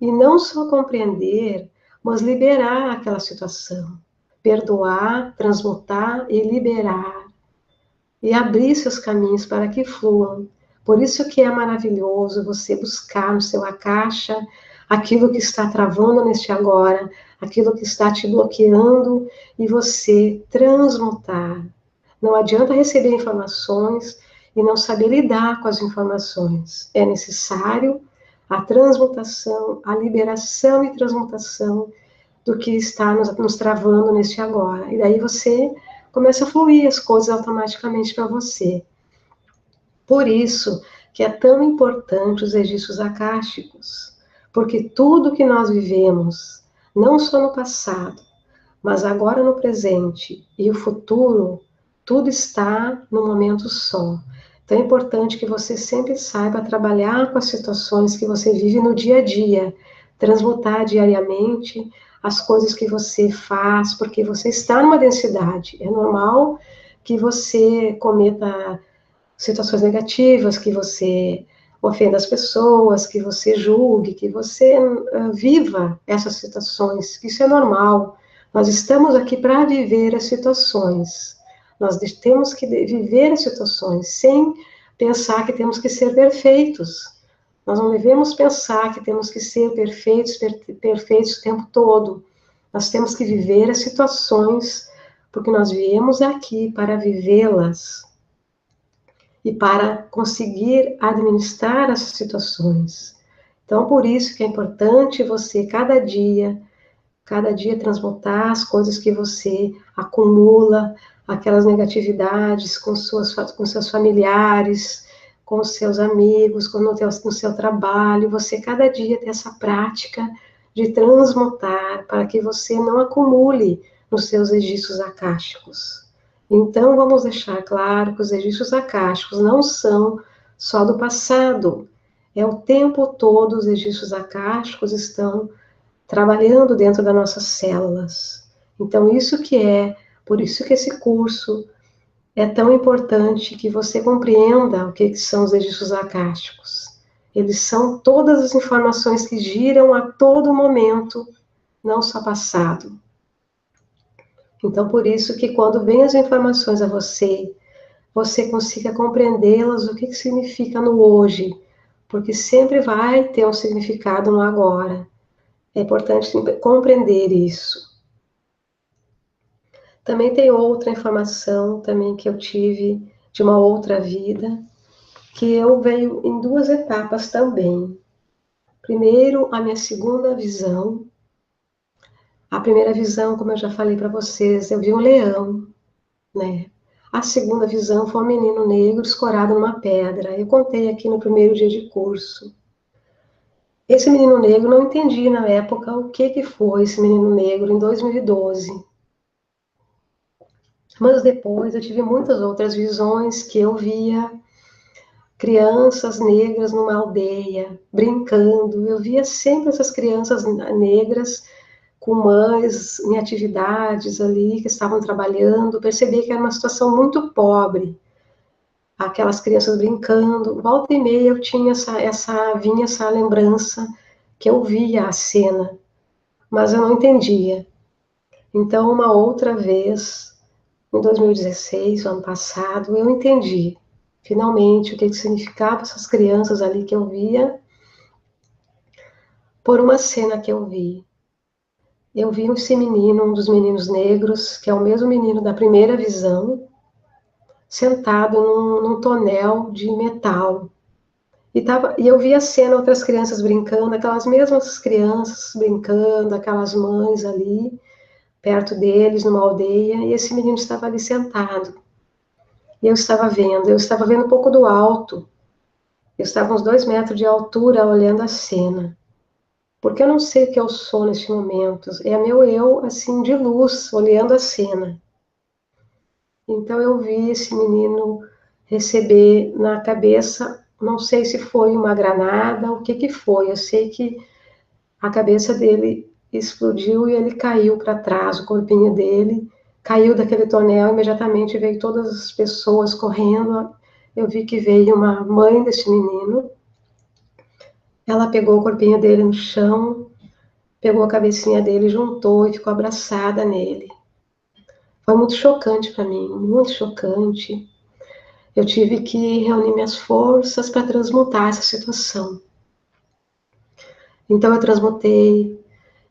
E não só compreender, mas liberar aquela situação. Perdoar, transmutar e liberar. E abrir seus caminhos para que fluam. Por isso que é maravilhoso você buscar no seu Akasha aquilo que está travando neste agora, aquilo que está te bloqueando e você transmutar. Não adianta receber informações e não saber lidar com as informações. É necessário a transmutação, a liberação e transmutação do que está nos travando neste agora. E daí você começa a fluir as coisas automaticamente para você. Por isso que é tão importante os registros akáshicos, porque tudo que nós vivemos, não só no passado, Mas agora no presente e o futuro, tudo está no momento só. Então é importante que você sempre saiba trabalhar com as situações que você vive no dia a dia, transmutar diariamente as coisas que você faz, porque você está numa densidade. É normal que você cometa situações negativas, que você ofenda as pessoas, que você julgue, que você viva essas situações, que isso é normal. Nós estamos aqui para viver as situações. Nós temos que viver as situações sem pensar que temos que ser perfeitos. Nós não devemos pensar que temos que ser perfeitos o tempo todo. Nós temos que viver as situações, porque nós viemos aqui para vivê-las e para conseguir administrar essas situações. Então, por isso que é importante você, cada dia transmutar as coisas que você acumula, aquelas negatividades com seus familiares, com os seus amigos, no seu trabalho, você cada dia ter essa prática de transmutar para que você não acumule nos seus registros akáshicos. Então, vamos deixar claro que os registros akáshicos não são só do passado, é o tempo todo os registros akáshicos estão trabalhando dentro das nossas células. Então, por isso que esse curso é tão importante que você compreenda o que são os registros akáshicos. Eles são todas as informações que giram a todo momento, não só passado. Então, por isso que quando vem as informações a você, você consiga compreendê-las, o que significa no hoje, porque sempre vai ter um significado no agora. É importante compreender isso. Também tem outra informação também que eu tive de uma outra vida, que eu veio em duas etapas também. Primeiro, a minha segunda visão. A primeira visão, como eu já falei para vocês, eu vi um leão, né? A segunda visão foi um menino negro escorado numa pedra. Eu contei aqui no primeiro dia de curso. Esse menino negro, não entendi na época o que foi esse menino negro em 2012. Mas depois eu tive muitas outras visões que eu via crianças negras numa aldeia, brincando. Eu via sempre essas crianças negras com mães em atividades ali, que estavam trabalhando. Percebi que era uma situação muito pobre. Aquelas crianças brincando. Volta e meia eu tinha vinha essa lembrança que eu via a cena, mas eu não entendia. Então, uma outra vez, em 2016, ano passado, eu entendi, finalmente, o que significava essas crianças ali que eu via, por uma cena que eu vi. Eu vi esse menino, um dos meninos negros, que é o mesmo menino da primeira visão, sentado num tonel de metal. E eu vi a cena, outras crianças brincando, aquelas mesmas crianças brincando, aquelas mães ali, perto deles, numa aldeia, e esse menino estava ali sentado. E eu estava vendo um pouco do alto. Eu estava uns 2 metros de altura olhando a cena. Porque eu não sei o que eu sou neste momento. É meu eu, assim, de luz, olhando a cena. Então eu vi esse menino receber na cabeça, não sei se foi uma granada, o que foi. Eu sei que a cabeça dele explodiu e ele caiu para trás, o corpinho dele caiu daquele tonel, imediatamente veio todas as pessoas correndo. Eu vi que veio uma mãe desse menino, ela pegou o corpinho dele no chão, pegou a cabecinha dele, juntou e ficou abraçada nele. Foi muito chocante para mim, muito chocante. Eu tive que reunir minhas forças para transmutar essa situação. Então eu transmutei,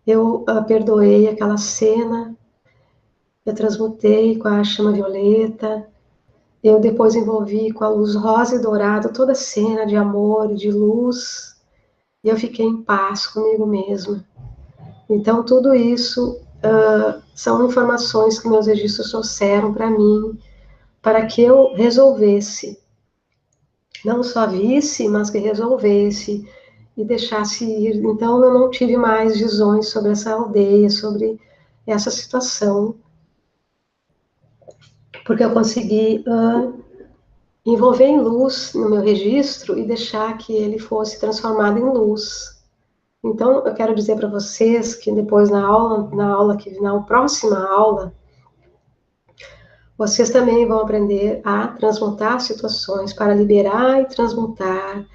eu perdoei aquela cena, eu transmutei com a chama violeta, eu depois envolvi com a luz rosa e dourada toda a cena de amor e de luz, e eu fiquei em paz comigo mesma. Então tudo isso são informações que meus registros trouxeram para mim, para que eu resolvesse, não só visse, mas que resolvesse e deixasse ir. Então eu não tive mais visões sobre essa aldeia, sobre essa situação, porque eu consegui envolver em luz no meu registro e deixar que ele fosse transformado em luz. Então, eu quero dizer para vocês que depois na próxima aula, vocês também vão aprender a transmutar situações para liberar e transmutar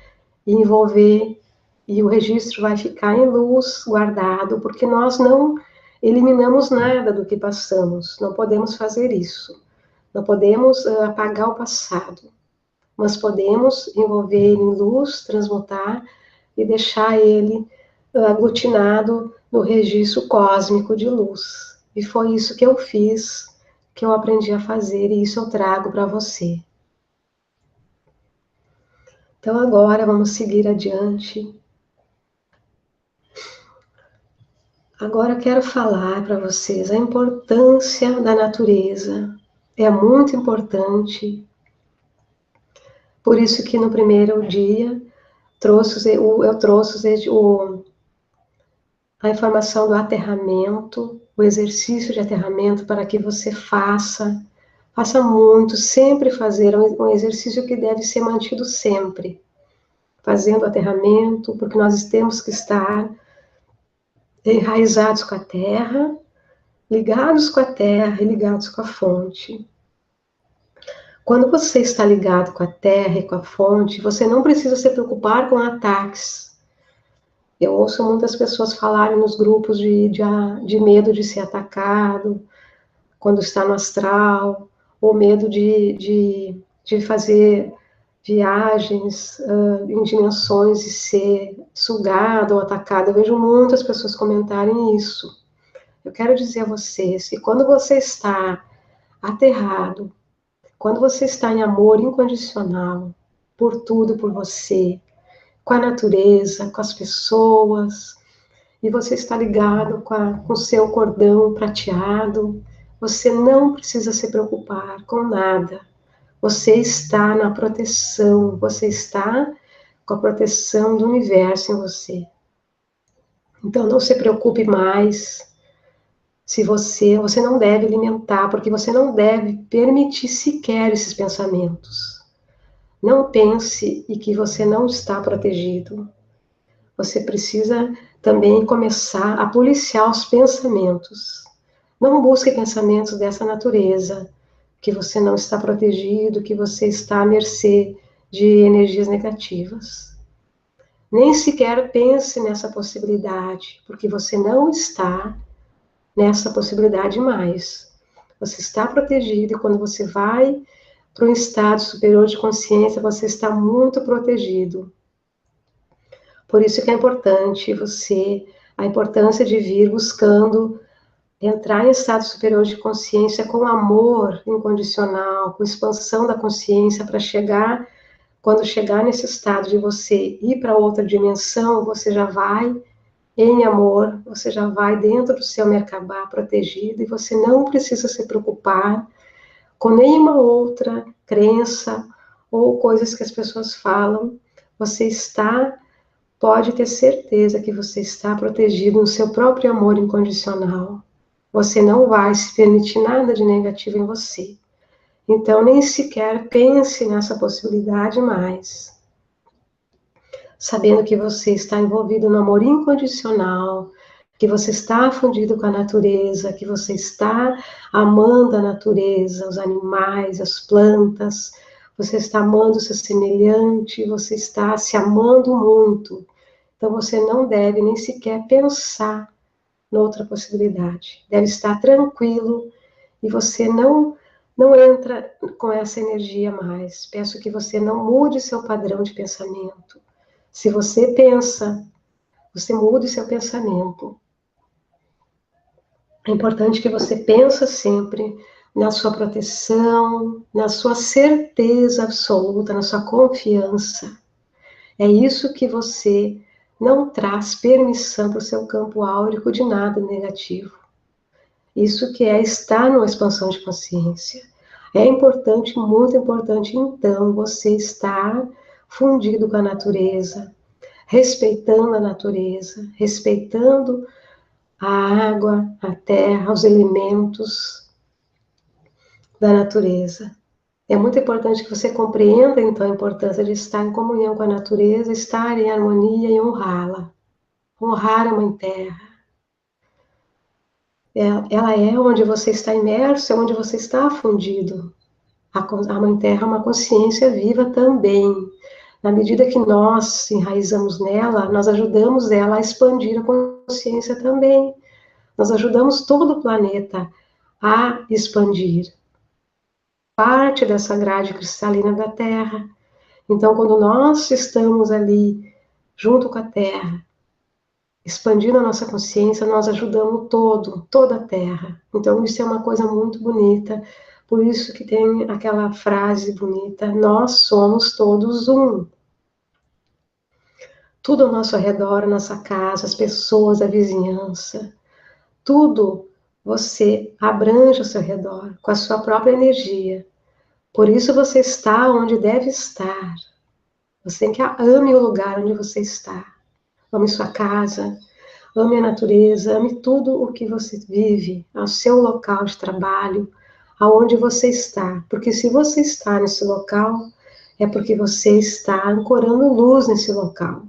e envolver, e o registro vai ficar em luz, guardado, porque nós não eliminamos nada do que passamos, não podemos fazer isso. Não podemos apagar o passado, mas podemos envolver ele em luz, transmutar e deixar ele aglutinado no registro cósmico de luz. E foi isso que eu fiz, que eu aprendi a fazer, e isso eu trago para você. Então agora vamos seguir adiante. Agora eu quero falar para vocês a importância da natureza. É muito importante. Por isso que no primeiro dia eu trouxe a informação do aterramento, o exercício de aterramento para que você faça muito, sempre fazer um exercício que deve ser mantido sempre, fazendo aterramento, porque nós temos que estar enraizados com a terra, ligados com a terra e ligados com a fonte. Quando você está ligado com a terra e com a fonte, você não precisa se preocupar com ataques. Eu ouço muitas pessoas falarem nos grupos de medo de ser atacado, quando está no astral, ou medo de fazer viagens em dimensões e ser sugado ou atacado. Eu vejo muitas pessoas comentarem isso. Eu quero dizer a vocês que quando você está aterrado, quando você está em amor incondicional, por tudo, por você, com a natureza, com as pessoas, e você está ligado com o seu cordão prateado, você não precisa se preocupar com nada. Você está na proteção, você está com a proteção do universo em você. Então não se preocupe mais se você não deve alimentar, porque você não deve permitir sequer esses pensamentos. Não pense e que você não está protegido. Você precisa também começar a policiar os pensamentos. Não busque pensamentos dessa natureza, que você não está protegido, que você está à mercê de energias negativas. Nem sequer pense nessa possibilidade, porque você não está nessa possibilidade mais. Você está protegido e quando você vai para um estado superior de consciência, você está muito protegido. Por isso que é importante a importância de vir buscando entrar em estado superior de consciência com amor incondicional, com expansão da consciência para quando chegar nesse estado de você ir para outra dimensão, você já vai em amor, você já vai dentro do seu Merkabah protegido e você não precisa se preocupar com nenhuma outra crença ou coisas que as pessoas falam. Pode ter certeza que você está protegido no seu próprio amor incondicional. Você não vai se permitir nada de negativo em você. Então, nem sequer pense nessa possibilidade mais. Sabendo que você está envolvido no amor incondicional, que você está fundido com a natureza, que você está amando a natureza, os animais, as plantas, você está amando o seu semelhante, você está se amando muito. Então, você não deve nem sequer pensar noutra possibilidade. Deve estar tranquilo e você não entra com essa energia mais. Peço que você não mude seu padrão de pensamento. Se você pensa, você mude seu pensamento. É importante que você pense sempre na sua proteção, na sua certeza absoluta, na sua confiança. É isso que você não traz permissão para o seu campo áurico de nada negativo. Isso que é estar numa expansão de consciência. É importante, muito importante, então, você estar fundido com a natureza, respeitando a natureza, respeitando a água, a terra, os elementos da natureza. É muito importante que você compreenda, então, a importância de estar em comunhão com a natureza, estar em harmonia e honrá-la. Honrar a Mãe Terra. Ela é onde você está imerso, é onde você está fundido. A Mãe Terra é uma consciência viva também. Na medida que nós enraizamos nela, nós ajudamos ela a expandir a consciência também. Nós ajudamos todo o planeta a expandir parte dessa grade cristalina da Terra. Então, quando nós estamos ali junto com a Terra, expandindo a nossa consciência, nós ajudamos toda a Terra. Então, isso é uma coisa muito bonita. Por isso que tem aquela frase bonita: nós somos todos um. Tudo ao nosso redor, a nossa casa, as pessoas, a vizinhança, tudo você abrange ao seu redor com a sua própria energia. Por isso você está onde deve estar. Você tem que ame o lugar onde você está. Ame sua casa, ame a natureza, ame tudo o que você vive, ao seu local de trabalho, aonde você está. Porque se você está nesse local, é porque você está ancorando luz nesse local.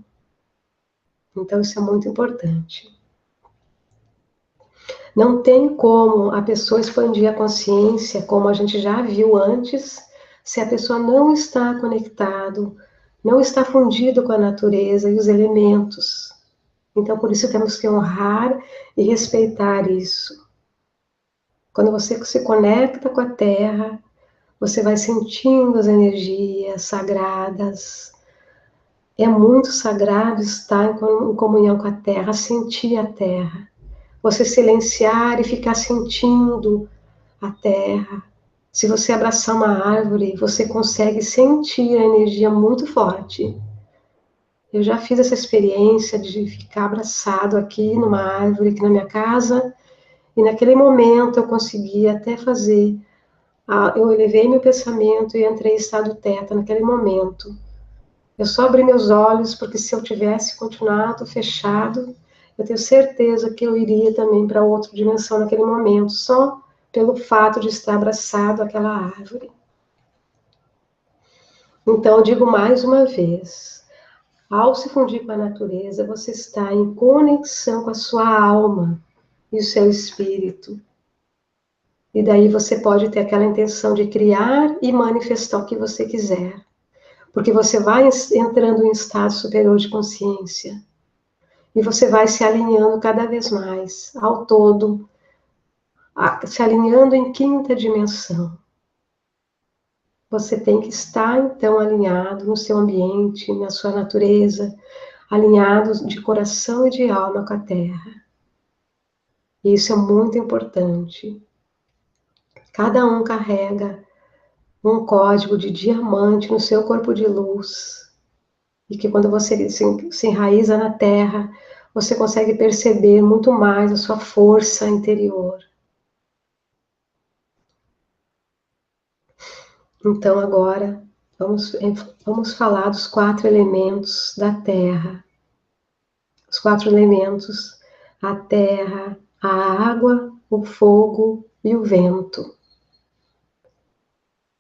Então isso é muito importante. Não tem como a pessoa expandir a consciência, como a gente já viu antes, se a pessoa não está conectado, não está fundido com a natureza e os elementos. Então, por isso temos que honrar e respeitar isso. Quando você se conecta com a Terra, você vai sentindo as energias sagradas. É muito sagrado estar em comunhão com a Terra, sentir a Terra. Você silenciar e ficar sentindo a terra. Se você abraçar uma árvore, você consegue sentir a energia muito forte. Eu já fiz essa experiência de ficar abraçado aqui numa árvore, aqui na minha casa, e naquele momento eu consegui até fazer, eu elevei meu pensamento e entrei em estado teta naquele momento. Eu só abri meus olhos, porque se eu tivesse continuado fechado, eu tenho certeza que eu iria também para outra dimensão naquele momento, só pelo fato de estar abraçado àquela árvore. Então, eu digo mais uma vez, ao se fundir com a natureza, você está em conexão com a sua alma e o seu espírito. E daí você pode ter aquela intenção de criar e manifestar o que você quiser. Porque você vai entrando em estado superior de consciência. E você vai se alinhando cada vez mais ao todo, se alinhando em quinta dimensão. Você tem que estar, então, alinhado no seu ambiente, na sua natureza, alinhado de coração e de alma com a Terra. E isso é muito importante. Cada um carrega um código de diamante no seu corpo de luz. E que quando você se enraiza na Terra, você consegue perceber muito mais a sua força interior. Então agora vamos falar dos 4 elementos da Terra. Os 4 elementos: a terra, a água, o fogo e o vento.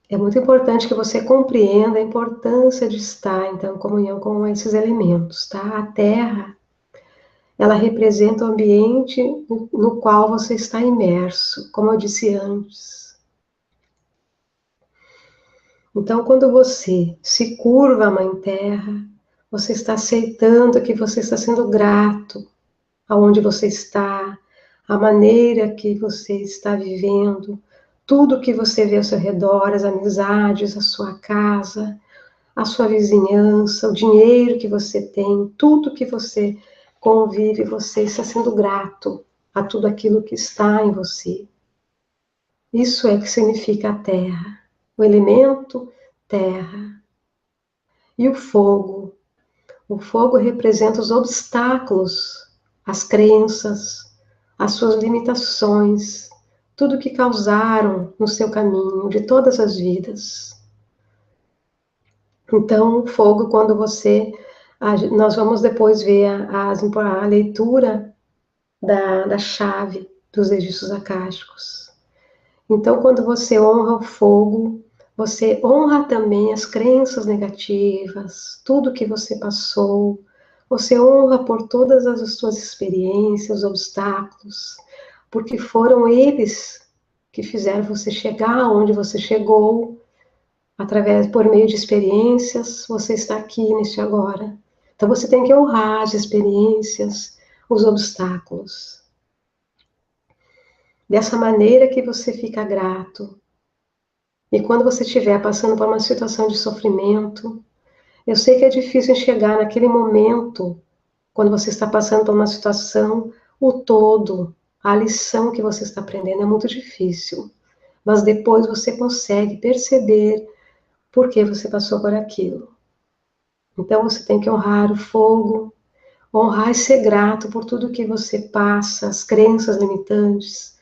É muito importante que você compreenda a importância de estar, então, em comunhão com esses elementos, tá? A terra, ela representa o ambiente no qual você está imerso, como eu disse antes. Então, quando você se curva à Mãe Terra, você está aceitando que você está sendo grato aonde você está, a maneira que você está vivendo, tudo que você vê ao seu redor, as amizades, a sua casa, a sua vizinhança, o dinheiro que você tem, tudo que você convive, você está sendo grato a tudo aquilo que está em você. Isso é que significa a terra, o elemento terra. E o fogo? O fogo representa os obstáculos, as crenças, as suas limitações, tudo que causaram no seu caminho de todas as vidas. Então, o fogo, quando nós vamos depois ver a leitura da chave dos registros akáshicos. Então, quando você honra o fogo, você honra também as crenças negativas, tudo que você passou, você honra por todas as suas experiências, obstáculos, porque foram eles que fizeram você chegar onde você chegou, por meio de experiências, você está aqui neste agora. Então você tem que honrar as experiências, os obstáculos. Dessa maneira que você fica grato. E quando você estiver passando por uma situação de sofrimento, eu sei que é difícil enxergar naquele momento, quando você está passando por uma situação, o todo, a lição que você está aprendendo é muito difícil. Mas depois você consegue perceber por que você passou por aquilo. Então você tem que honrar o fogo, honrar e ser grato por tudo que você passa, as crenças limitantes,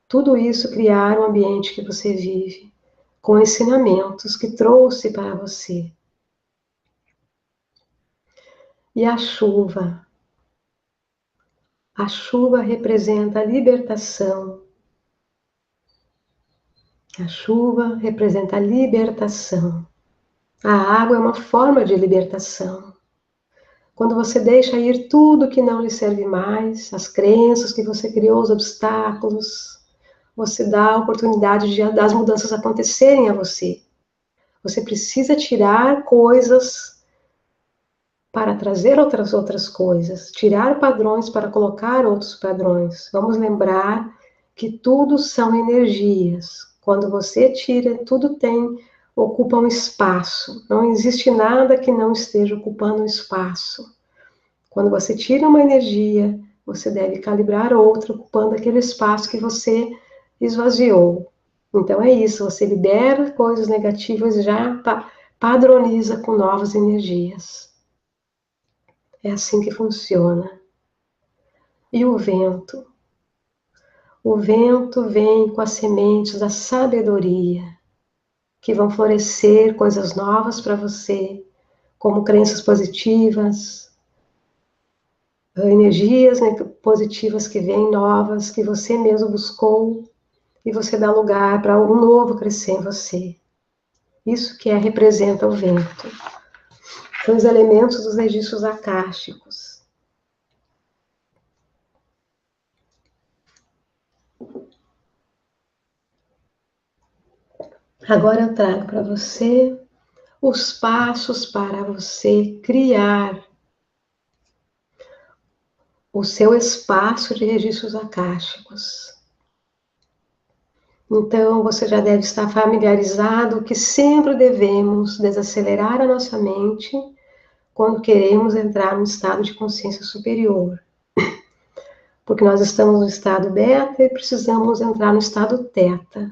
tudo isso criar um ambiente que você vive, com ensinamentos que trouxe para você. E a chuva representa a libertação. A chuva representa a libertação. A água é uma forma de libertação. Quando você deixa ir tudo que não lhe serve mais, as crenças que você criou, os obstáculos, você dá a oportunidade das mudanças acontecerem a você. Você precisa tirar coisas para trazer outras coisas, tirar padrões para colocar outros padrões. Vamos lembrar que tudo são energias. Quando você tira, ocupa um espaço. Não existe nada que não esteja ocupando um espaço. Quando você tira uma energia, você deve calibrar outra, ocupando aquele espaço que você esvaziou. Então é isso, você libera coisas negativas e já padroniza com novas energias. É assim que funciona. E o vento? O vento vem com as sementes da sabedoria, que vão florescer coisas novas para você, como crenças positivas, energias positivas que vêm novas, que você mesmo buscou, e você dá lugar para algo novo crescer em você. Isso que representa o vento. São os elementos dos registros akáshicos. Agora eu trago para você os passos para você criar o seu espaço de registros akáshicos. Então, você já deve estar familiarizado que sempre devemos desacelerar a nossa mente quando queremos entrar no estado de consciência superior. Porque nós estamos no estado beta e precisamos entrar no estado teta.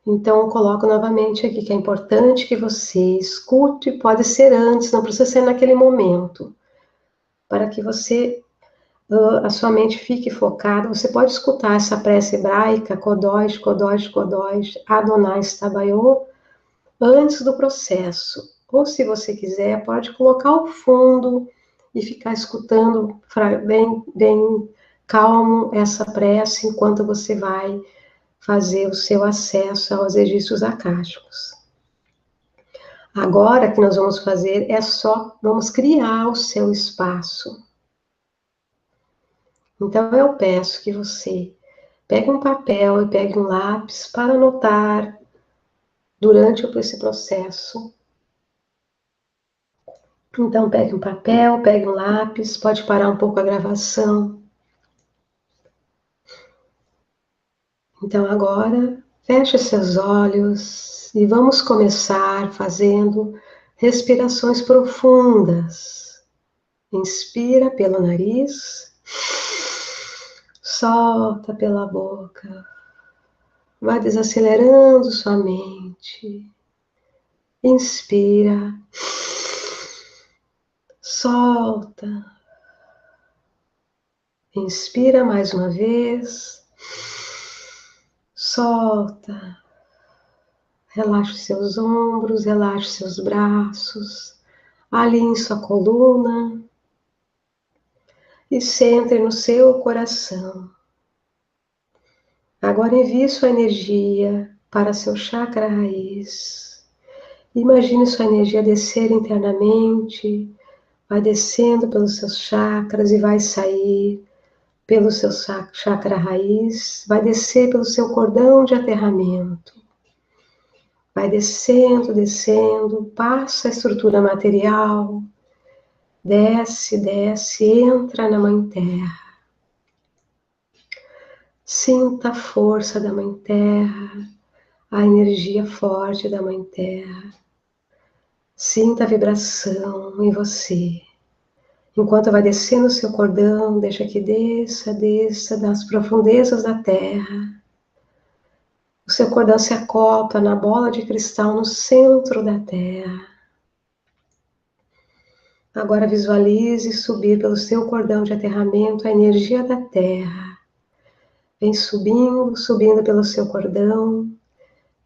Então, coloco novamente aqui que é importante que você escute, pode ser antes, não precisa ser naquele momento, para que a sua mente fique focada. Você pode escutar essa prece hebraica, Kodosh, Kodosh, Kodosh, Adonai Sabaoth, antes do processo. Ou, se você quiser, pode colocar ao fundo e ficar escutando bem calmo essa prece enquanto você vai fazer o seu acesso aos registros akáshicos. Agora, o que nós vamos fazer vamos criar o seu espaço. Então, eu peço que você pegue um papel e pegue um lápis para anotar durante esse processo. Então, pegue um papel, pegue um lápis, pode parar um pouco a gravação. Então, agora, feche seus olhos e vamos começar fazendo respirações profundas. Inspira pelo nariz, solta pela boca. Vai desacelerando sua mente. Inspira, solta. Inspira mais uma vez. Solta. Relaxe seus ombros, relaxe seus braços. Alinhe sua coluna. e centre no seu coração. Agora envie sua energia para seu chakra raiz. Imagine sua energia descer internamente, vai descendo pelos seus chakras e vai sair pelo seu chakra raiz, vai descer pelo seu cordão de aterramento. Vai descendo, descendo, passa a estrutura material, desce, desce, entra na Mãe Terra. Sinta a força da Mãe Terra, a energia forte da Mãe Terra. Sinta a vibração em você. Enquanto vai descendo o seu cordão, deixa que desça, desça das profundezas da Terra. O seu cordão se acopla na bola de cristal no centro da Terra. Agora visualize subir pelo seu cordão de aterramento a energia da Terra. Vem subindo, subindo pelo seu cordão.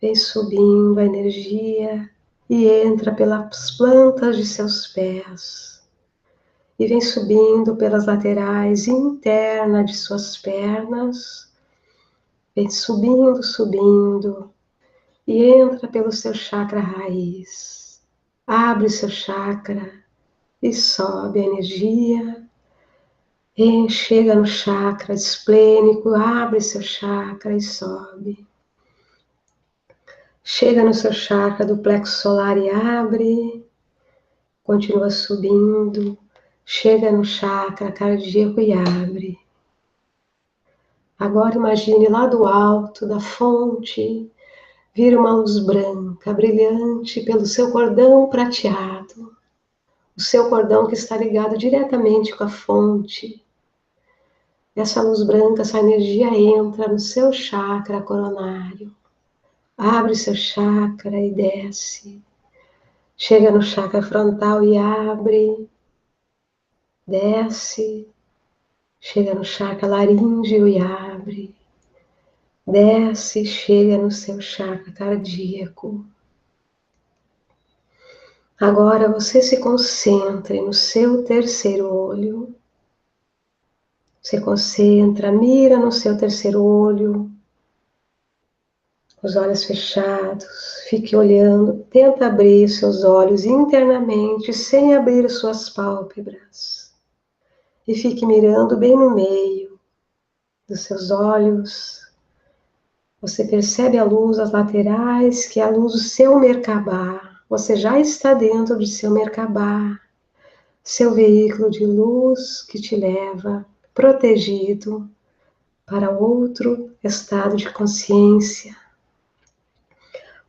Vem subindo a energia e entra pelas plantas de seus pés. E vem subindo pelas laterais internas de suas pernas. Vem subindo, subindo. E entra pelo seu chakra raiz. Abre o seu chakra e sobe a energia. E chega no chakra esplênico, abre seu chakra e sobe. Chega no seu chakra do plexo solar e abre. Continua subindo. Chega no chakra cardíaco e abre. Agora imagine lá do alto da fonte vir uma luz branca, brilhante pelo seu cordão prateado. O seu cordão que está ligado diretamente com a fonte. Essa luz branca, essa energia entra no seu chakra coronário. Abre seu chakra e desce. Chega no chakra frontal e abre. Desce. Chega no chakra laríngeo e abre. Desce e chega no seu chakra cardíaco. Agora você se concentre no seu terceiro olho. Se concentra, mira no seu terceiro olho. Os olhos fechados, fique olhando, tenta abrir seus olhos internamente, sem abrir suas pálpebras. E fique mirando bem no meio dos seus olhos. Você percebe a luz às laterais, que é a luz do seu Merkabah. Você já está dentro de seu Merkabah, seu veículo de luz que te leva protegido para outro estado de consciência.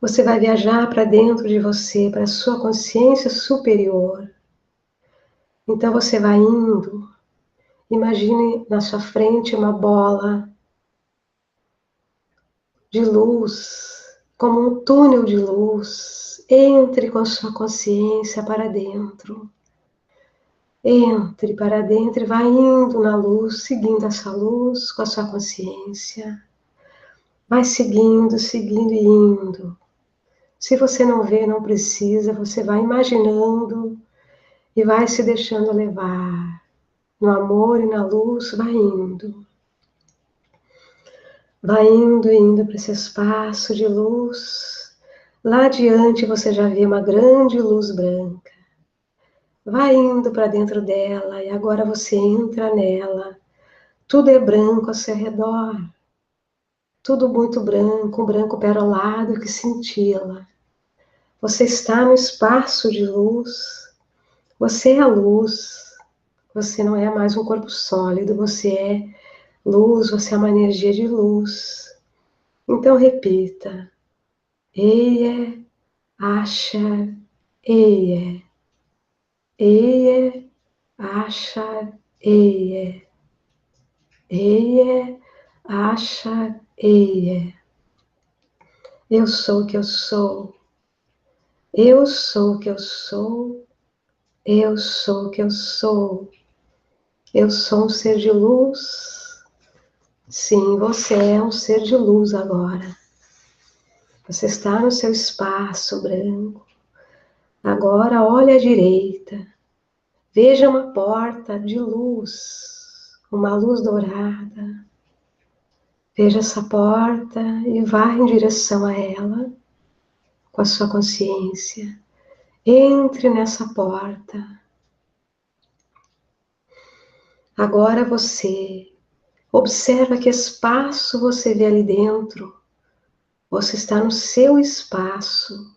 Você vai viajar para dentro de você, para a sua consciência superior. Então você vai indo. Imagine na sua frente uma bola de luz, como um túnel de luz. Entre com a sua consciência para dentro. Entre para dentro e vai indo na luz, seguindo essa luz com a sua consciência. Vai seguindo, seguindo e indo. Se você não vê, não precisa, você vai imaginando e vai se deixando levar. No amor e na luz, vai indo. Vai indo e indo para esse espaço de luz. Lá adiante você já vê uma grande luz branca. Vai indo para dentro dela e agora você entra nela. Tudo é branco ao seu redor. Tudo muito branco, um branco perolado que cintila. Você está no espaço de luz. Você é a luz. Você não é mais um corpo sólido. Você é luz, você é uma energia de luz. Então repita. Eie, Ashar, Eie. Eie, Ashar, Eie. Eie, Ashar, Eie. Eu sou o que eu sou. Eu sou o que eu sou. Eu sou o que eu sou. Eu sou um ser de luz. Sim, você é um ser de luz agora. Você está no seu espaço branco. Agora olhe à direita. Veja uma porta de luz. uma luz dourada. Veja essa porta e vá em direção a ela com a sua consciência. Entre nessa porta. Agora você observa que espaço você vê ali dentro. Você está no seu espaço.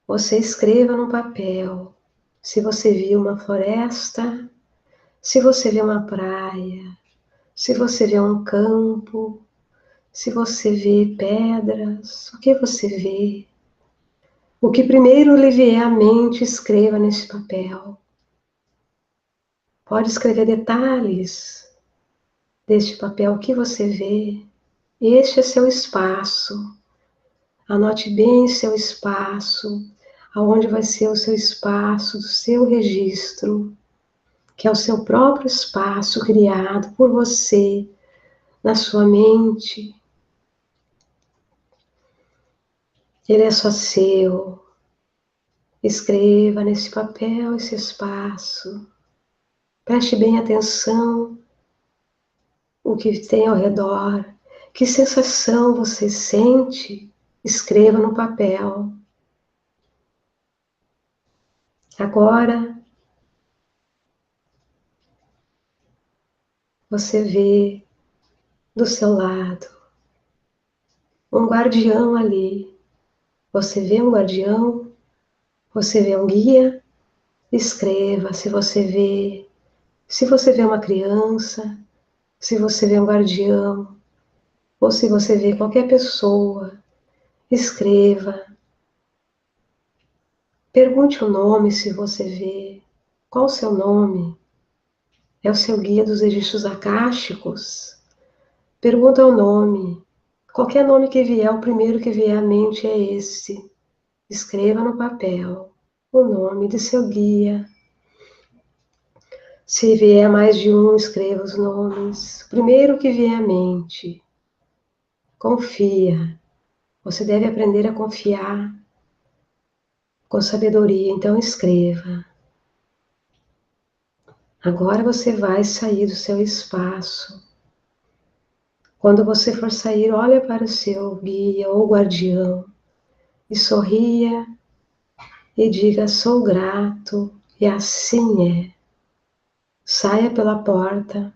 Você escreva no papel. Se você viu uma floresta, se você vê uma praia, se você vê um campo, se você vê pedras, o que você vê? O que primeiro lhe vier à mente, escreva nesse papel. Pode escrever detalhes deste papel, o que você vê. Este é seu espaço. Anote bem seu espaço, aonde vai ser o seu espaço, do seu registro, que é o seu próprio espaço criado por você, na sua mente. Ele é só seu. Escreva nesse papel esse espaço. Preste bem atenção o que tem ao redor. Que sensação você sente? Escreva no papel. Agora, você vê do seu lado um guardião ali. Você vê um guardião? Você vê um guia? Escreva se você vê. Se você vê uma criança, se você vê um guardião, ou se você vê qualquer pessoa, escreva. Pergunte o nome se você vê. Qual o seu nome? É o seu guia dos registros akáshicos? Pergunta o nome. Qualquer nome que vier, o primeiro que vier à mente é esse. Escreva no papel o nome de seu guia. Se vier mais de um, escreva os nomes. O primeiro que vier à mente. Confia. Você deve aprender a confiar com sabedoria, então escreva. Agora você vai sair do seu espaço. Quando você for sair, olha para o seu guia ou guardião e sorria e diga: sou grato, e assim é. Saia pela porta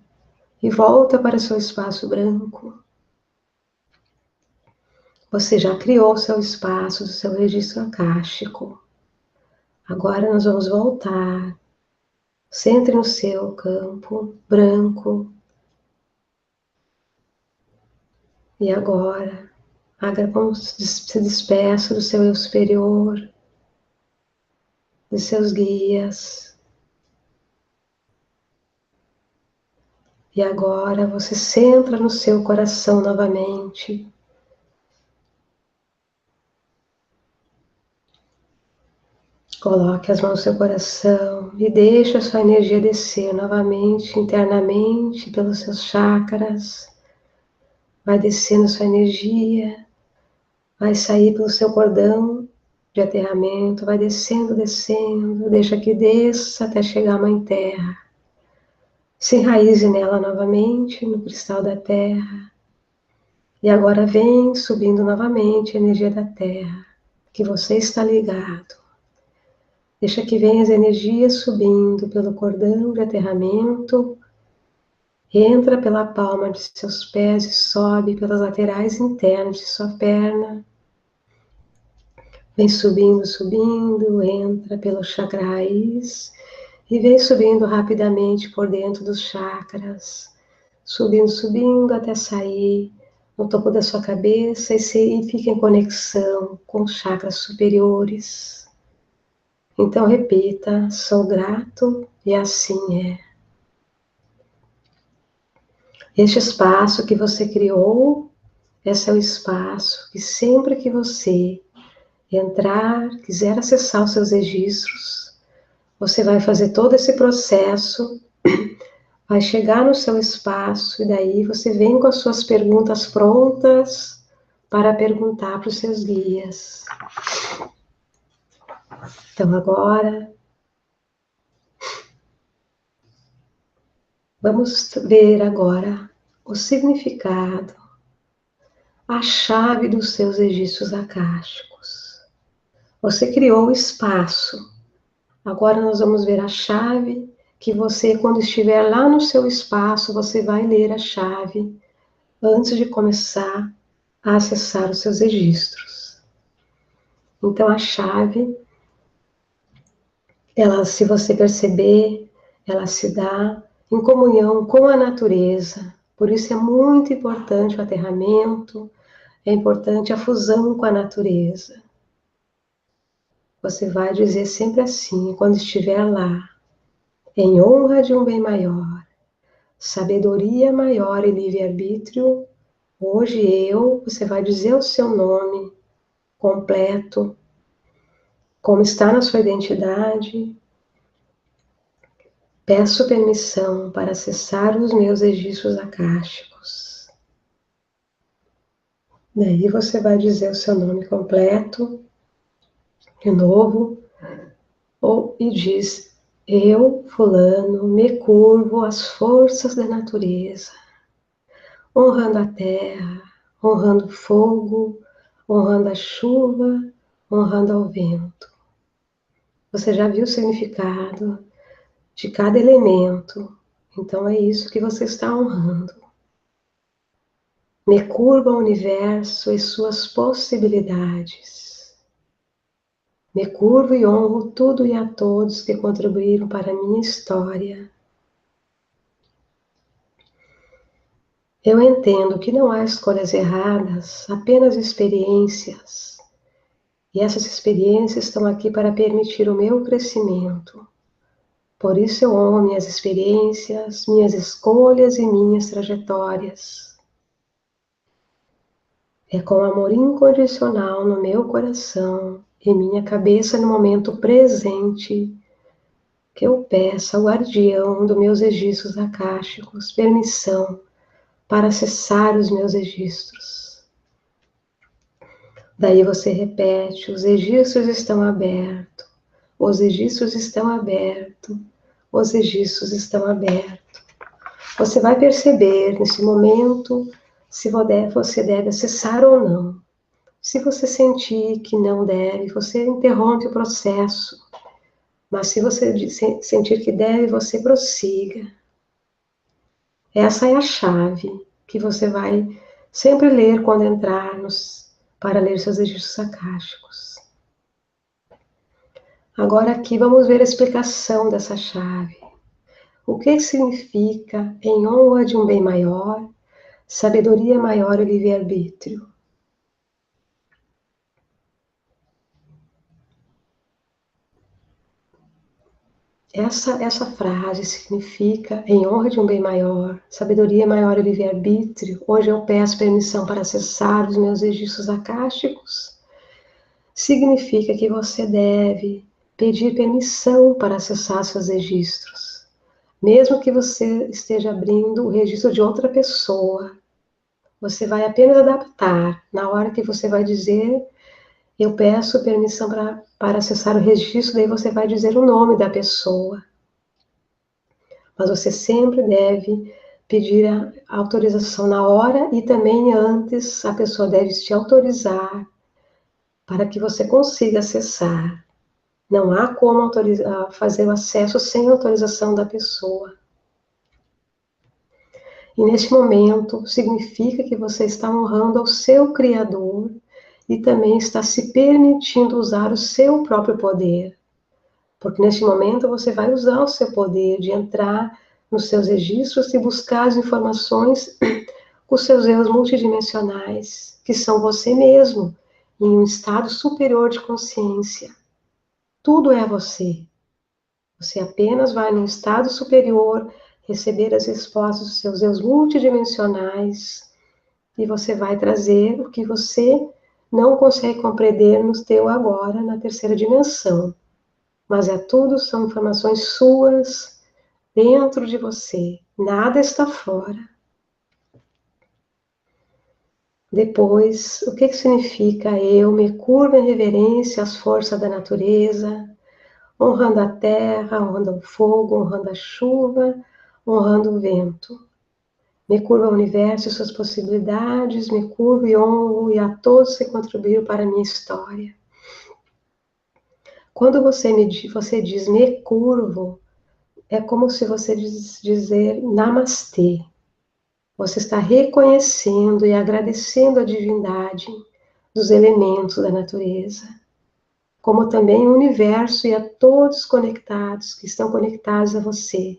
e volta para o seu espaço branco. Você já criou o seu espaço do seu registro akáshico. Agora nós vamos voltar. Centre no seu campo branco. E agora, se despeça do seu eu superior, dos seus guias. E agora você centra no seu coração novamente. Coloque as mãos no seu coração e deixe a sua energia descer novamente internamente pelos seus chakras. Vai descendo sua energia, vai sair pelo seu cordão de aterramento, vai descendo, descendo, deixa que desça até chegar à Mãe Terra. Se enraize nela novamente, no cristal da Terra. E agora vem subindo novamente a energia da Terra, que você está ligado. Deixa que venha as energias subindo pelo cordão de aterramento, entra pela palma de seus pés e sobe pelas laterais internas de sua perna. Vem subindo, subindo, entra pelo chakra raiz e vem subindo rapidamente por dentro dos chakras. Subindo, subindo até sair no topo da sua cabeça e fica em conexão com os chakras superiores. Então repita: sou grato e assim é. Este espaço que você criou, esse é o espaço que sempre que você entrar, quiser acessar os seus registros, você vai fazer todo esse processo, vai chegar no seu espaço e daí você vem com as suas perguntas prontas para perguntar para os seus guias. Então agora, Vamos ver agora o significado, a chave dos seus registros akáshicos. Você criou o espaço. Agora nós vamos ver a chave que você, quando estiver lá no seu espaço, você vai ler a chave antes de começar a acessar os seus registros. Então a chave, ela, se você perceber, ela se dá em comunhão com a natureza. Por isso é muito importante o aterramento, é importante a fusão com a natureza. Você vai dizer sempre assim, quando estiver lá, em honra de um bem maior, sabedoria maior e livre-arbítrio, hoje você vai dizer o seu nome completo, como está na sua identidade. Peço permissão para acessar os meus registros akáshicos. Daí você vai dizer o seu nome completo, de novo, e diz: eu, fulano, me curvo às forças da natureza, honrando a terra, honrando o fogo, honrando a chuva, honrando ao vento. Você já viu o significado de cada elemento, então é isso que você está honrando. Me curvo ao universo e suas possibilidades. Me curvo e honro tudo e a todos que contribuíram para a minha história. Eu entendo que não há escolhas erradas, apenas experiências. E essas experiências estão aqui para permitir o meu crescimento. Por isso eu honro minhas experiências, minhas escolhas e minhas trajetórias. É com amor incondicional no meu coração e minha cabeça no momento presente que eu peço ao guardião dos meus registros akáshicos permissão para acessar os meus registros. Daí você repete: os registros estão abertos, os registros estão abertos, os registros estão abertos. Você vai perceber nesse momento se você deve acessar ou não. Se você sentir que não deve, você interrompe o processo. Mas se você sentir que deve, você prossiga. Essa é a chave que você vai sempre ler quando entrar para ler seus registros akáshicos. Agora aqui vamos ver a explicação dessa chave. O que significa em honra de um bem maior, sabedoria maior e livre-arbítrio? Essa frase significa, em honra de um bem maior, sabedoria maior e livre-arbítrio, hoje eu peço permissão para acessar os meus registros akáshicos. Significa que você deve pedir permissão para acessar seus registros. Mesmo que você esteja abrindo o registro de outra pessoa, você vai apenas adaptar. Na hora que você vai dizer, eu peço permissão para acessar o registro, daí você vai dizer o nome da pessoa. Mas você sempre deve pedir a autorização na hora e também antes a pessoa deve te autorizar para que você consiga acessar. Não há como fazer o acesso sem autorização da pessoa. E neste momento significa que você está honrando ao seu Criador e também está se permitindo usar o seu próprio poder. Porque neste momento você vai usar o seu poder de entrar nos seus registros e buscar as informações com os seus eus multidimensionais, que são você mesmo, em um estado superior de consciência. Tudo é você. Você apenas vai num estado superior receber as respostas dos seus eus multidimensionais e você vai trazer o que você não consegue compreender no teu agora, na terceira dimensão. Mas tudo são informações suas dentro de você. Nada está fora. Depois, o que significa eu me curvo em reverência às forças da natureza, honrando a terra, honrando o fogo, honrando a chuva, honrando o vento. Me curvo ao universo e suas possibilidades, me curvo e honro e a todos que contribuíram para a minha história. Quando você diz me curvo, é como se você dizer namastê. Você está reconhecendo e agradecendo a divindade dos elementos da natureza, como também o universo e a todos conectados, que estão conectados a você,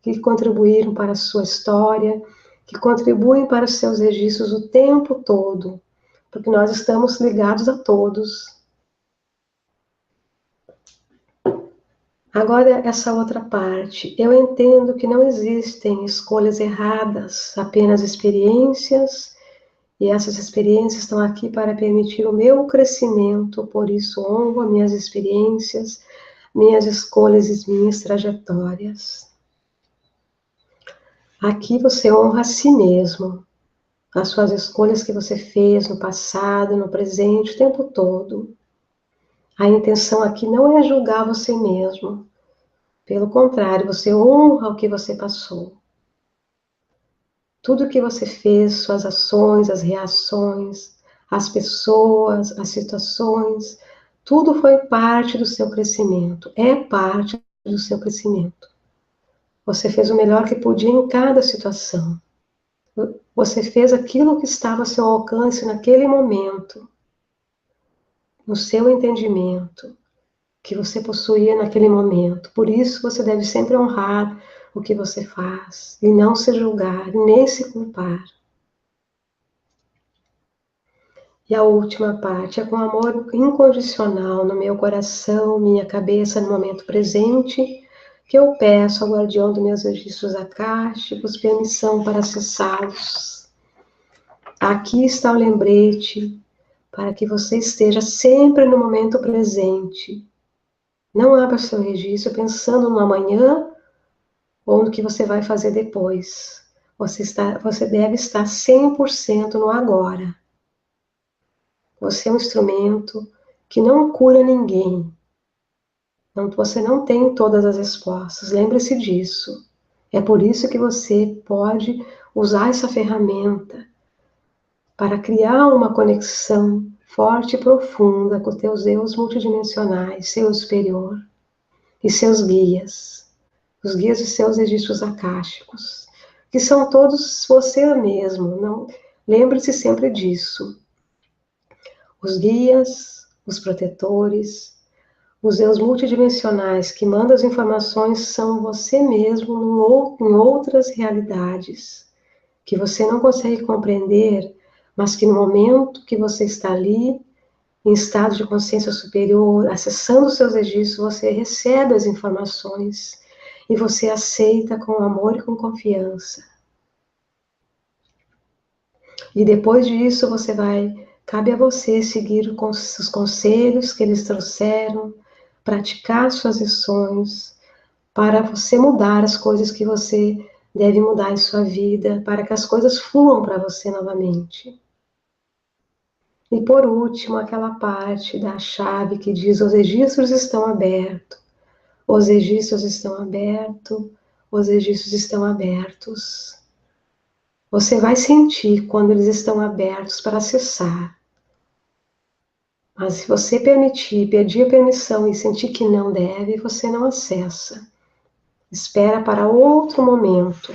que contribuíram para a sua história, que contribuem para os seus registros o tempo todo, porque nós estamos ligados a todos. Agora, essa outra parte. Eu entendo que não existem escolhas erradas, apenas experiências, e essas experiências estão aqui para permitir o meu crescimento, por isso honro as minhas experiências, minhas escolhas e minhas trajetórias. Aqui você honra a si mesmo, as suas escolhas que você fez no passado, no presente, o tempo todo. A intenção aqui não é julgar você mesmo. Pelo contrário, você honra o que você passou. Tudo que você fez, suas ações, as reações, as pessoas, as situações, tudo foi parte do seu crescimento, é parte do seu crescimento. Você fez o melhor que podia em cada situação. Você fez aquilo que estava ao seu alcance naquele momento, no seu entendimento, que você possuía naquele momento. Por isso, você deve sempre honrar o que você faz, e não se julgar, nem se culpar. E a última parte é com amor incondicional no meu coração, minha cabeça, no momento presente, que eu peço ao guardião dos meus registros acásticos permissão para acessá-los. Aqui está o lembrete para que você esteja sempre no momento presente. Não abra seu registro pensando no amanhã ou no que você vai fazer depois. Você deve estar 100% no agora. Você é um instrumento que não cura ninguém. Você não tem todas as respostas. Lembre-se disso. É por isso que você pode usar essa ferramenta para criar uma conexão forte e profunda com os teus eus multidimensionais, seu superior e seus guias, os guias de seus registros acásticos, que são todos você mesmo. Não, lembre-se sempre disso. Os guias, os protetores, os eus multidimensionais que mandam as informações são você mesmo em outras realidades, que você não consegue compreender, mas que no momento que você está ali, em estado de consciência superior, acessando os seus registros, você recebe as informações e você aceita com amor e com confiança. E depois disso, cabe a você seguir os conselhos que eles trouxeram, praticar suas ações, para você mudar as coisas que você deve mudar em sua vida, para que as coisas fluam para você novamente. E por último, aquela parte da chave que diz: os registros estão abertos, os registros estão abertos, os registros estão abertos. Você vai sentir quando eles estão abertos para acessar. Mas se você pedir permissão e sentir que não deve, você não acessa. Espera para outro momento.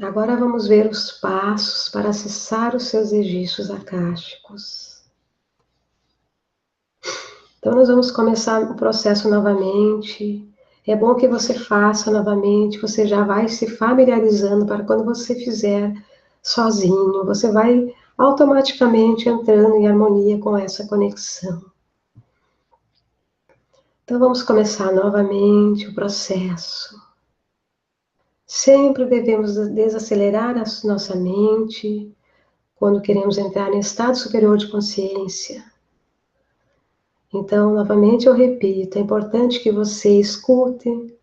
Agora vamos ver os passos para acessar os seus registros acásticos. Então nós vamos começar o processo novamente. É bom que você faça novamente, você já vai se familiarizando para quando você fizer sozinho, você vai automaticamente entrando em harmonia com essa conexão. Então vamos começar novamente o processo. Sempre devemos desacelerar a nossa mente quando queremos entrar em estado superior de consciência. Então, novamente eu repito, é importante que você escute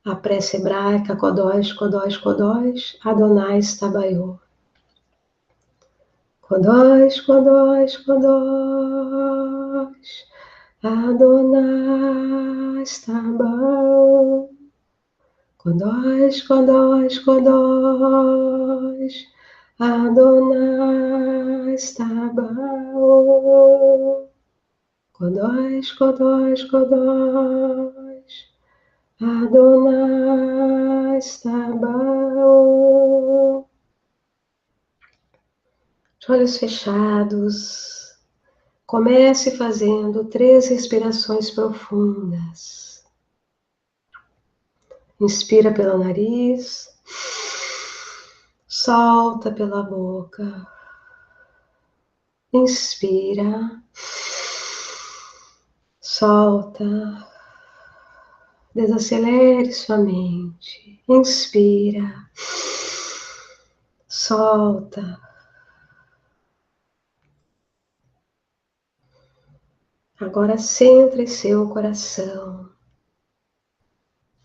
a prece hebraica, Kodosh, Kodosh, Kodosh, Adonai Stabaioth. Kodosh, Kodosh, Kodosh, Adonai está bom. Kodós, Kodós, Kodós, Adonai está bom. Kodós, Kodós, Kodós, Adonai está bom. De olhos fechados, comece fazendo 3 respirações profundas. Inspira pelo nariz, solta pela boca. Inspira, solta, desacelere sua mente. Inspira, solta. Agora centre seu coração.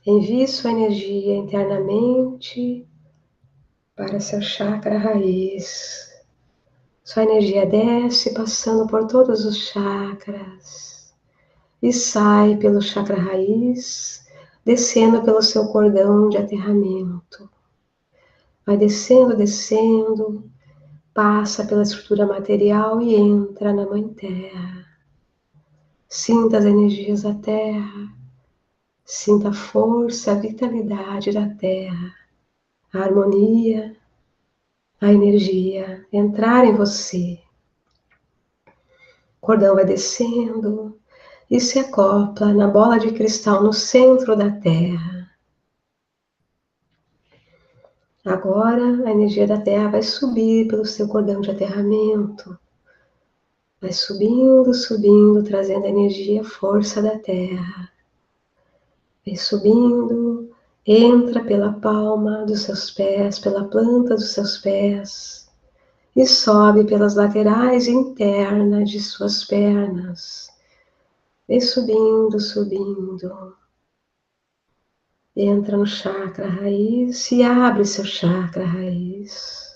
Envie sua energia internamente para seu chakra raiz. Sua energia desce passando por todos os chakras e sai pelo chakra raiz, descendo pelo seu cordão de aterramento. Vai descendo, descendo, passa pela estrutura material e entra na Mãe Terra. Sinta as energias da Terra, sinta a força, a vitalidade da Terra, a harmonia, a energia entrar em você. O cordão vai descendo e se acopla na bola de cristal no centro da Terra. Agora a energia da Terra vai subir pelo seu cordão de aterramento. Vai subindo, subindo, trazendo a energia, a força da Terra. Vem subindo, entra pela palma dos seus pés, pela planta dos seus pés. E sobe pelas laterais internas de suas pernas. Vem subindo, subindo. Entra no chakra raiz e abre seu chakra raiz.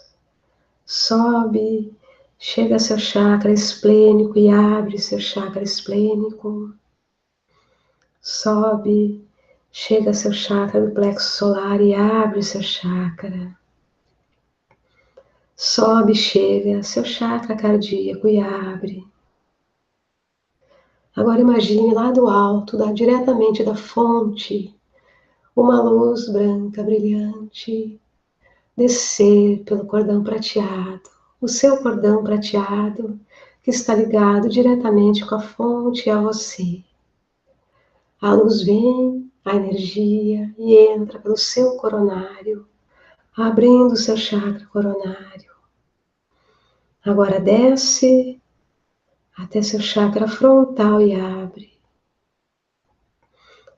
Sobe, chega a seu chakra esplênico e abre seu chakra esplênico. Sobe, chega a seu chakra do plexo solar e abre seu chakra. Sobe, chega a seu chakra cardíaco e abre. Agora imagine lá do alto, diretamente da fonte, uma luz branca brilhante descer pelo cordão prateado, o seu cordão prateado que está ligado diretamente com a fonte e a você. A luz vem, a energia, e entra pelo seu coronário, abrindo o seu chakra coronário. Agora desce até seu chakra frontal e abre.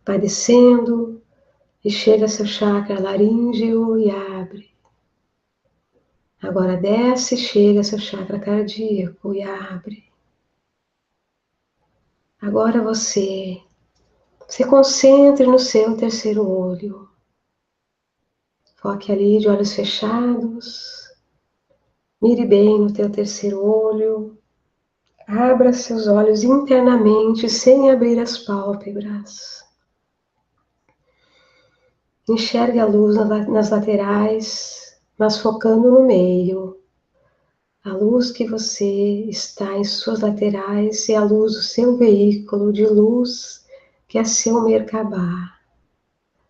Vai descendo e chega a seu chakra laríngeo e abre. Agora desce e chega a seu chakra cardíaco e abre. Agora você se concentre no seu terceiro olho. Foque ali de olhos fechados. Mire bem no teu terceiro olho. Abra seus olhos internamente sem abrir as pálpebras. Enxergue a luz nas laterais, mas focando no meio. A luz que você está em suas laterais é a luz do seu veículo de luz, que é seu Merkabah.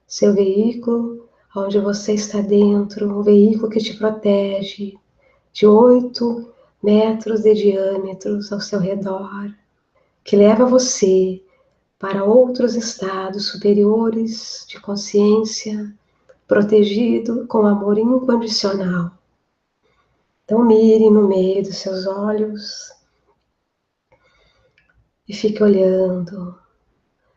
Seu veículo, onde você está dentro, um veículo que te protege, de 8 metros de diâmetro ao seu redor, que leva você para outros estados superiores de consciência, protegido com amor incondicional. Então mire no meio dos seus olhos e fique olhando.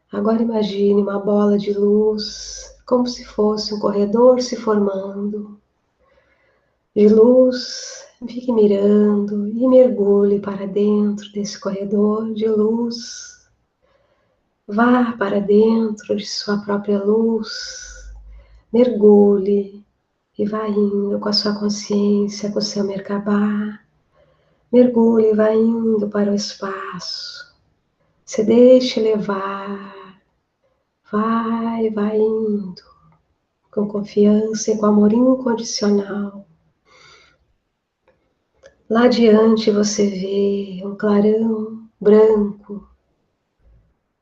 Agora imagine uma bola de luz, como se fosse um corredor se formando. De luz, fique mirando e mergulhe para dentro desse corredor de luz. Vá para dentro de sua própria luz. Mergulhe e vá indo com a sua consciência, com o seu Merkabah. Mergulhe e vá indo para o espaço. Você deixa levar, vai indo, com confiança e com amor incondicional. Lá adiante você vê um clarão branco,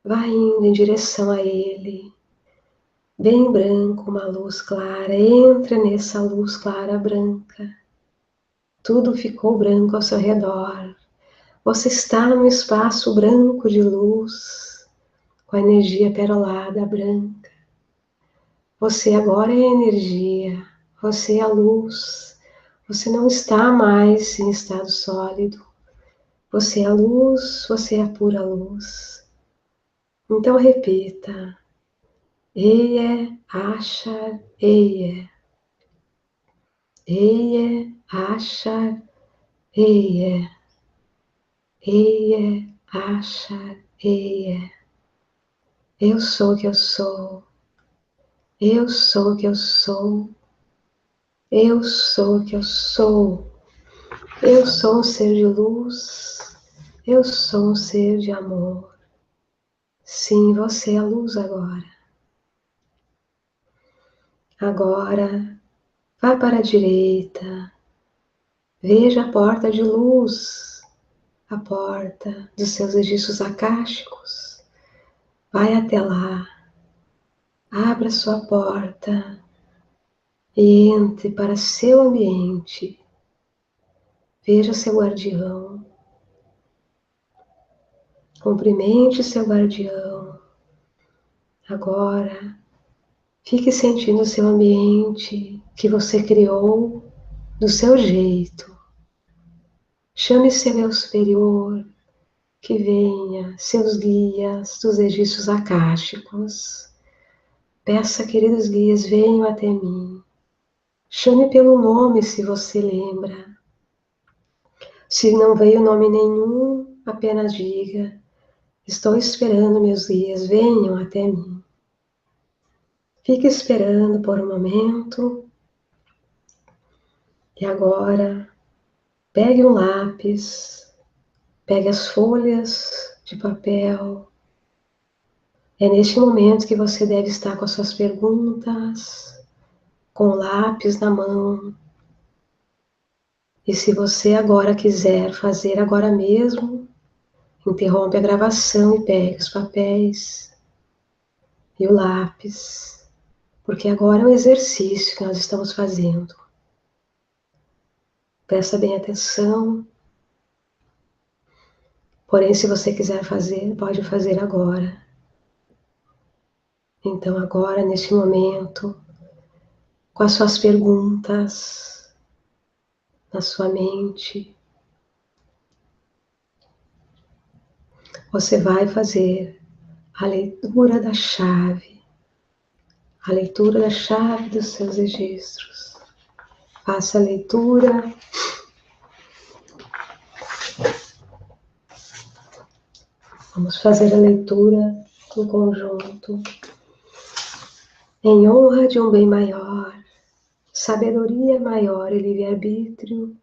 vai indo em direção a ele, bem branco, uma luz clara, entra nessa luz clara branca. Tudo ficou branco ao seu redor. Você está num espaço branco de luz, com a energia perolada branca. Você agora é energia, você é a luz. Você não está mais em estado sólido. Você é a luz, você é a pura luz. Então repita: Eie, Achar, Eie. Eie, Achar, Eie. Eie, Achar, Eie. Eu sou o que eu sou. Eu sou o que eu sou. Eu sou o que eu sou. Eu sou um ser de luz. Eu sou um ser de amor. Sim, você é a luz agora. Agora, vá para a direita. Veja a porta de luz, a porta dos seus registros akáshicos. Vai até lá. Abra sua porta e entre para seu ambiente. Veja seu guardião. Cumprimente seu guardião. Agora, fique sentindo o seu ambiente que você criou do seu jeito. Chame seu eu superior, que venha, seus guias dos registros akáshicos. Peça, queridos guias, venham até mim. Chame pelo nome se você lembra. Se não veio nome nenhum, apenas diga: estou esperando meus guias, venham até mim. Fique esperando por um momento. E agora, pegue um lápis, pegue as folhas de papel. É neste momento que você deve estar com as suas perguntas, com o lápis na mão. E se você agora quiser fazer agora mesmo, interrompe a gravação e pegue os papéis e o lápis, porque agora é um exercício que nós estamos fazendo. Presta bem atenção. Porém, se você quiser fazer, pode fazer agora. Então, agora, neste momento, com as suas perguntas na sua mente, você vai fazer a leitura da chave dos seus registros. Faça a leitura. Vamos fazer a leitura em conjunto. Em honra de um bem maior, sabedoria maior e livre-arbítrio,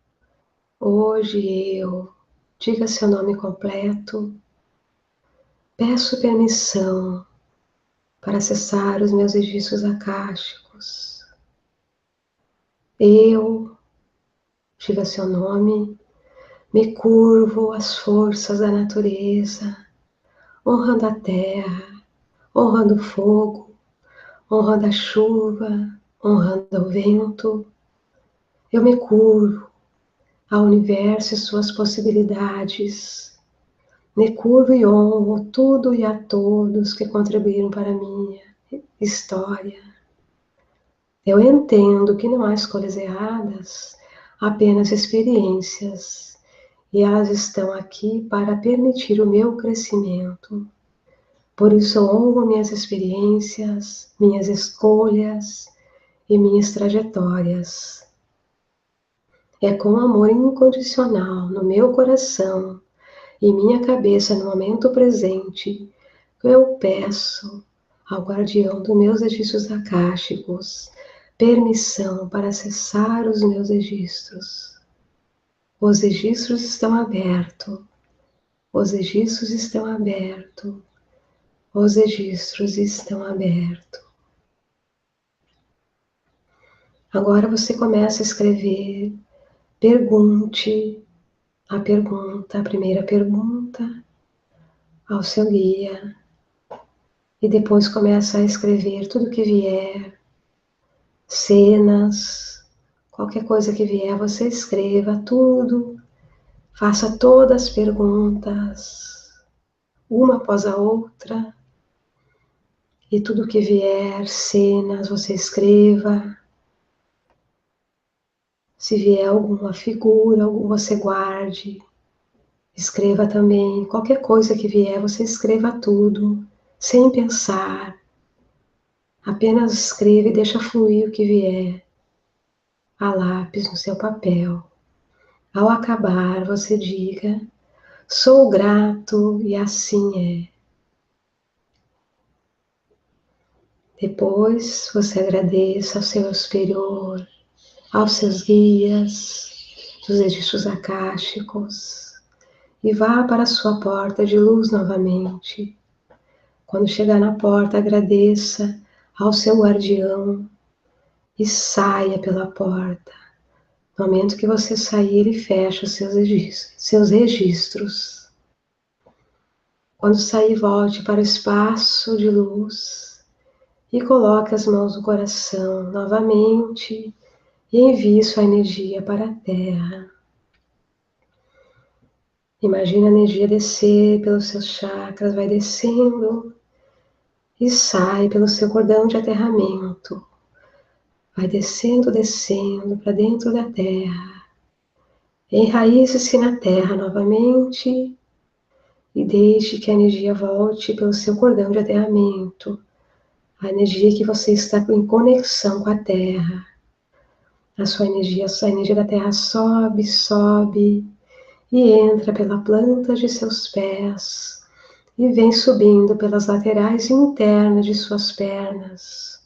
hoje eu, diga seu nome completo, peço permissão para acessar os meus registros akáshicos. Eu, diga seu nome, me curvo às forças da natureza, honrando a terra, honrando o fogo, honrando a chuva, honrando o vento. Eu me curvo ao universo e suas possibilidades. Me curvo e honro tudo e a todos que contribuíram para a minha história. Eu entendo que não há escolhas erradas, apenas experiências, e elas estão aqui para permitir o meu crescimento. Por isso eu honro minhas experiências, minhas escolhas e minhas trajetórias. É com amor incondicional no meu coração e minha cabeça no momento presente que eu peço ao guardião dos meus registros akáshicos permissão para acessar os meus registros. Os registros estão abertos. Os registros estão abertos. Os registros estão abertos. Agora você começa a escrever. Pergunte a primeira pergunta ao seu guia. E depois começa a escrever tudo que vier. Cenas, qualquer coisa que vier, você escreva tudo. Faça todas as perguntas, uma após a outra. E tudo que vier, cenas, você escreva. Se vier alguma figura, você guarde. Escreva também. Qualquer coisa que vier, você escreva tudo, sem pensar. Apenas escreva e deixa fluir o que vier a lápis no seu papel. Ao acabar, você diga: sou grato e assim é. Depois, você agradeça ao seu superior, aos seus guias, dos registros akáshicos, e vá para a sua porta de luz novamente. Quando chegar na porta, agradeça ao seu guardião e saia pela porta. No momento que você sair, ele fecha os seus registros. Quando sair, volte para o espaço de luz e coloque as mãos no coração novamente e envie sua energia para a Terra. Imagine a energia descer pelos seus chakras, vai descendo e sai pelo seu cordão de aterramento. Vai descendo, descendo para dentro da Terra. Enraize-se na Terra novamente e deixe que a energia volte pelo seu cordão de aterramento. A energia que você está em conexão com a Terra. A sua energia da Terra sobe, sobe e entra pela planta de seus pés e vem subindo pelas laterais internas de suas pernas.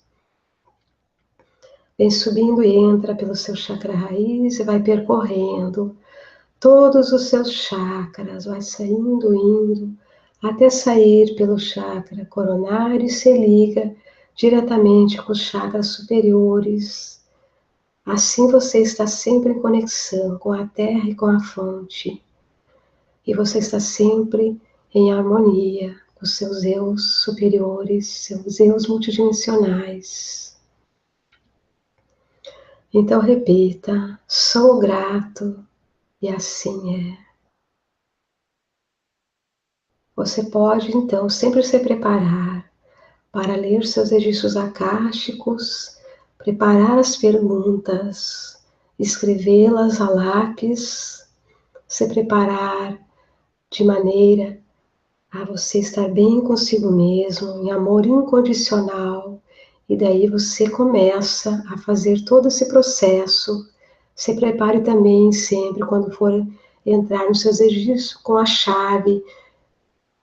Vem subindo e entra pelo seu chakra raiz e vai percorrendo todos os seus chakras, vai saindo, indo, até sair pelo chakra coronário e se liga diretamente com os chakras superiores. Assim você está sempre em conexão com a Terra e com a fonte. E você está sempre em harmonia com os seus eus superiores, seus eus multidimensionais. Então repita: sou grato e assim é. Você pode então sempre se preparar para ler seus registros akáshicos, preparar as perguntas, escrevê-las a lápis, se preparar de maneira a você estar bem consigo mesmo, em amor incondicional, e daí você começa a fazer todo esse processo. Se prepare também sempre quando for entrar nos seus registros com a chave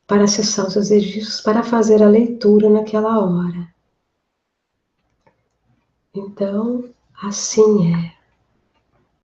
para acessar os seus registros, para fazer a leitura naquela hora. Então, assim é.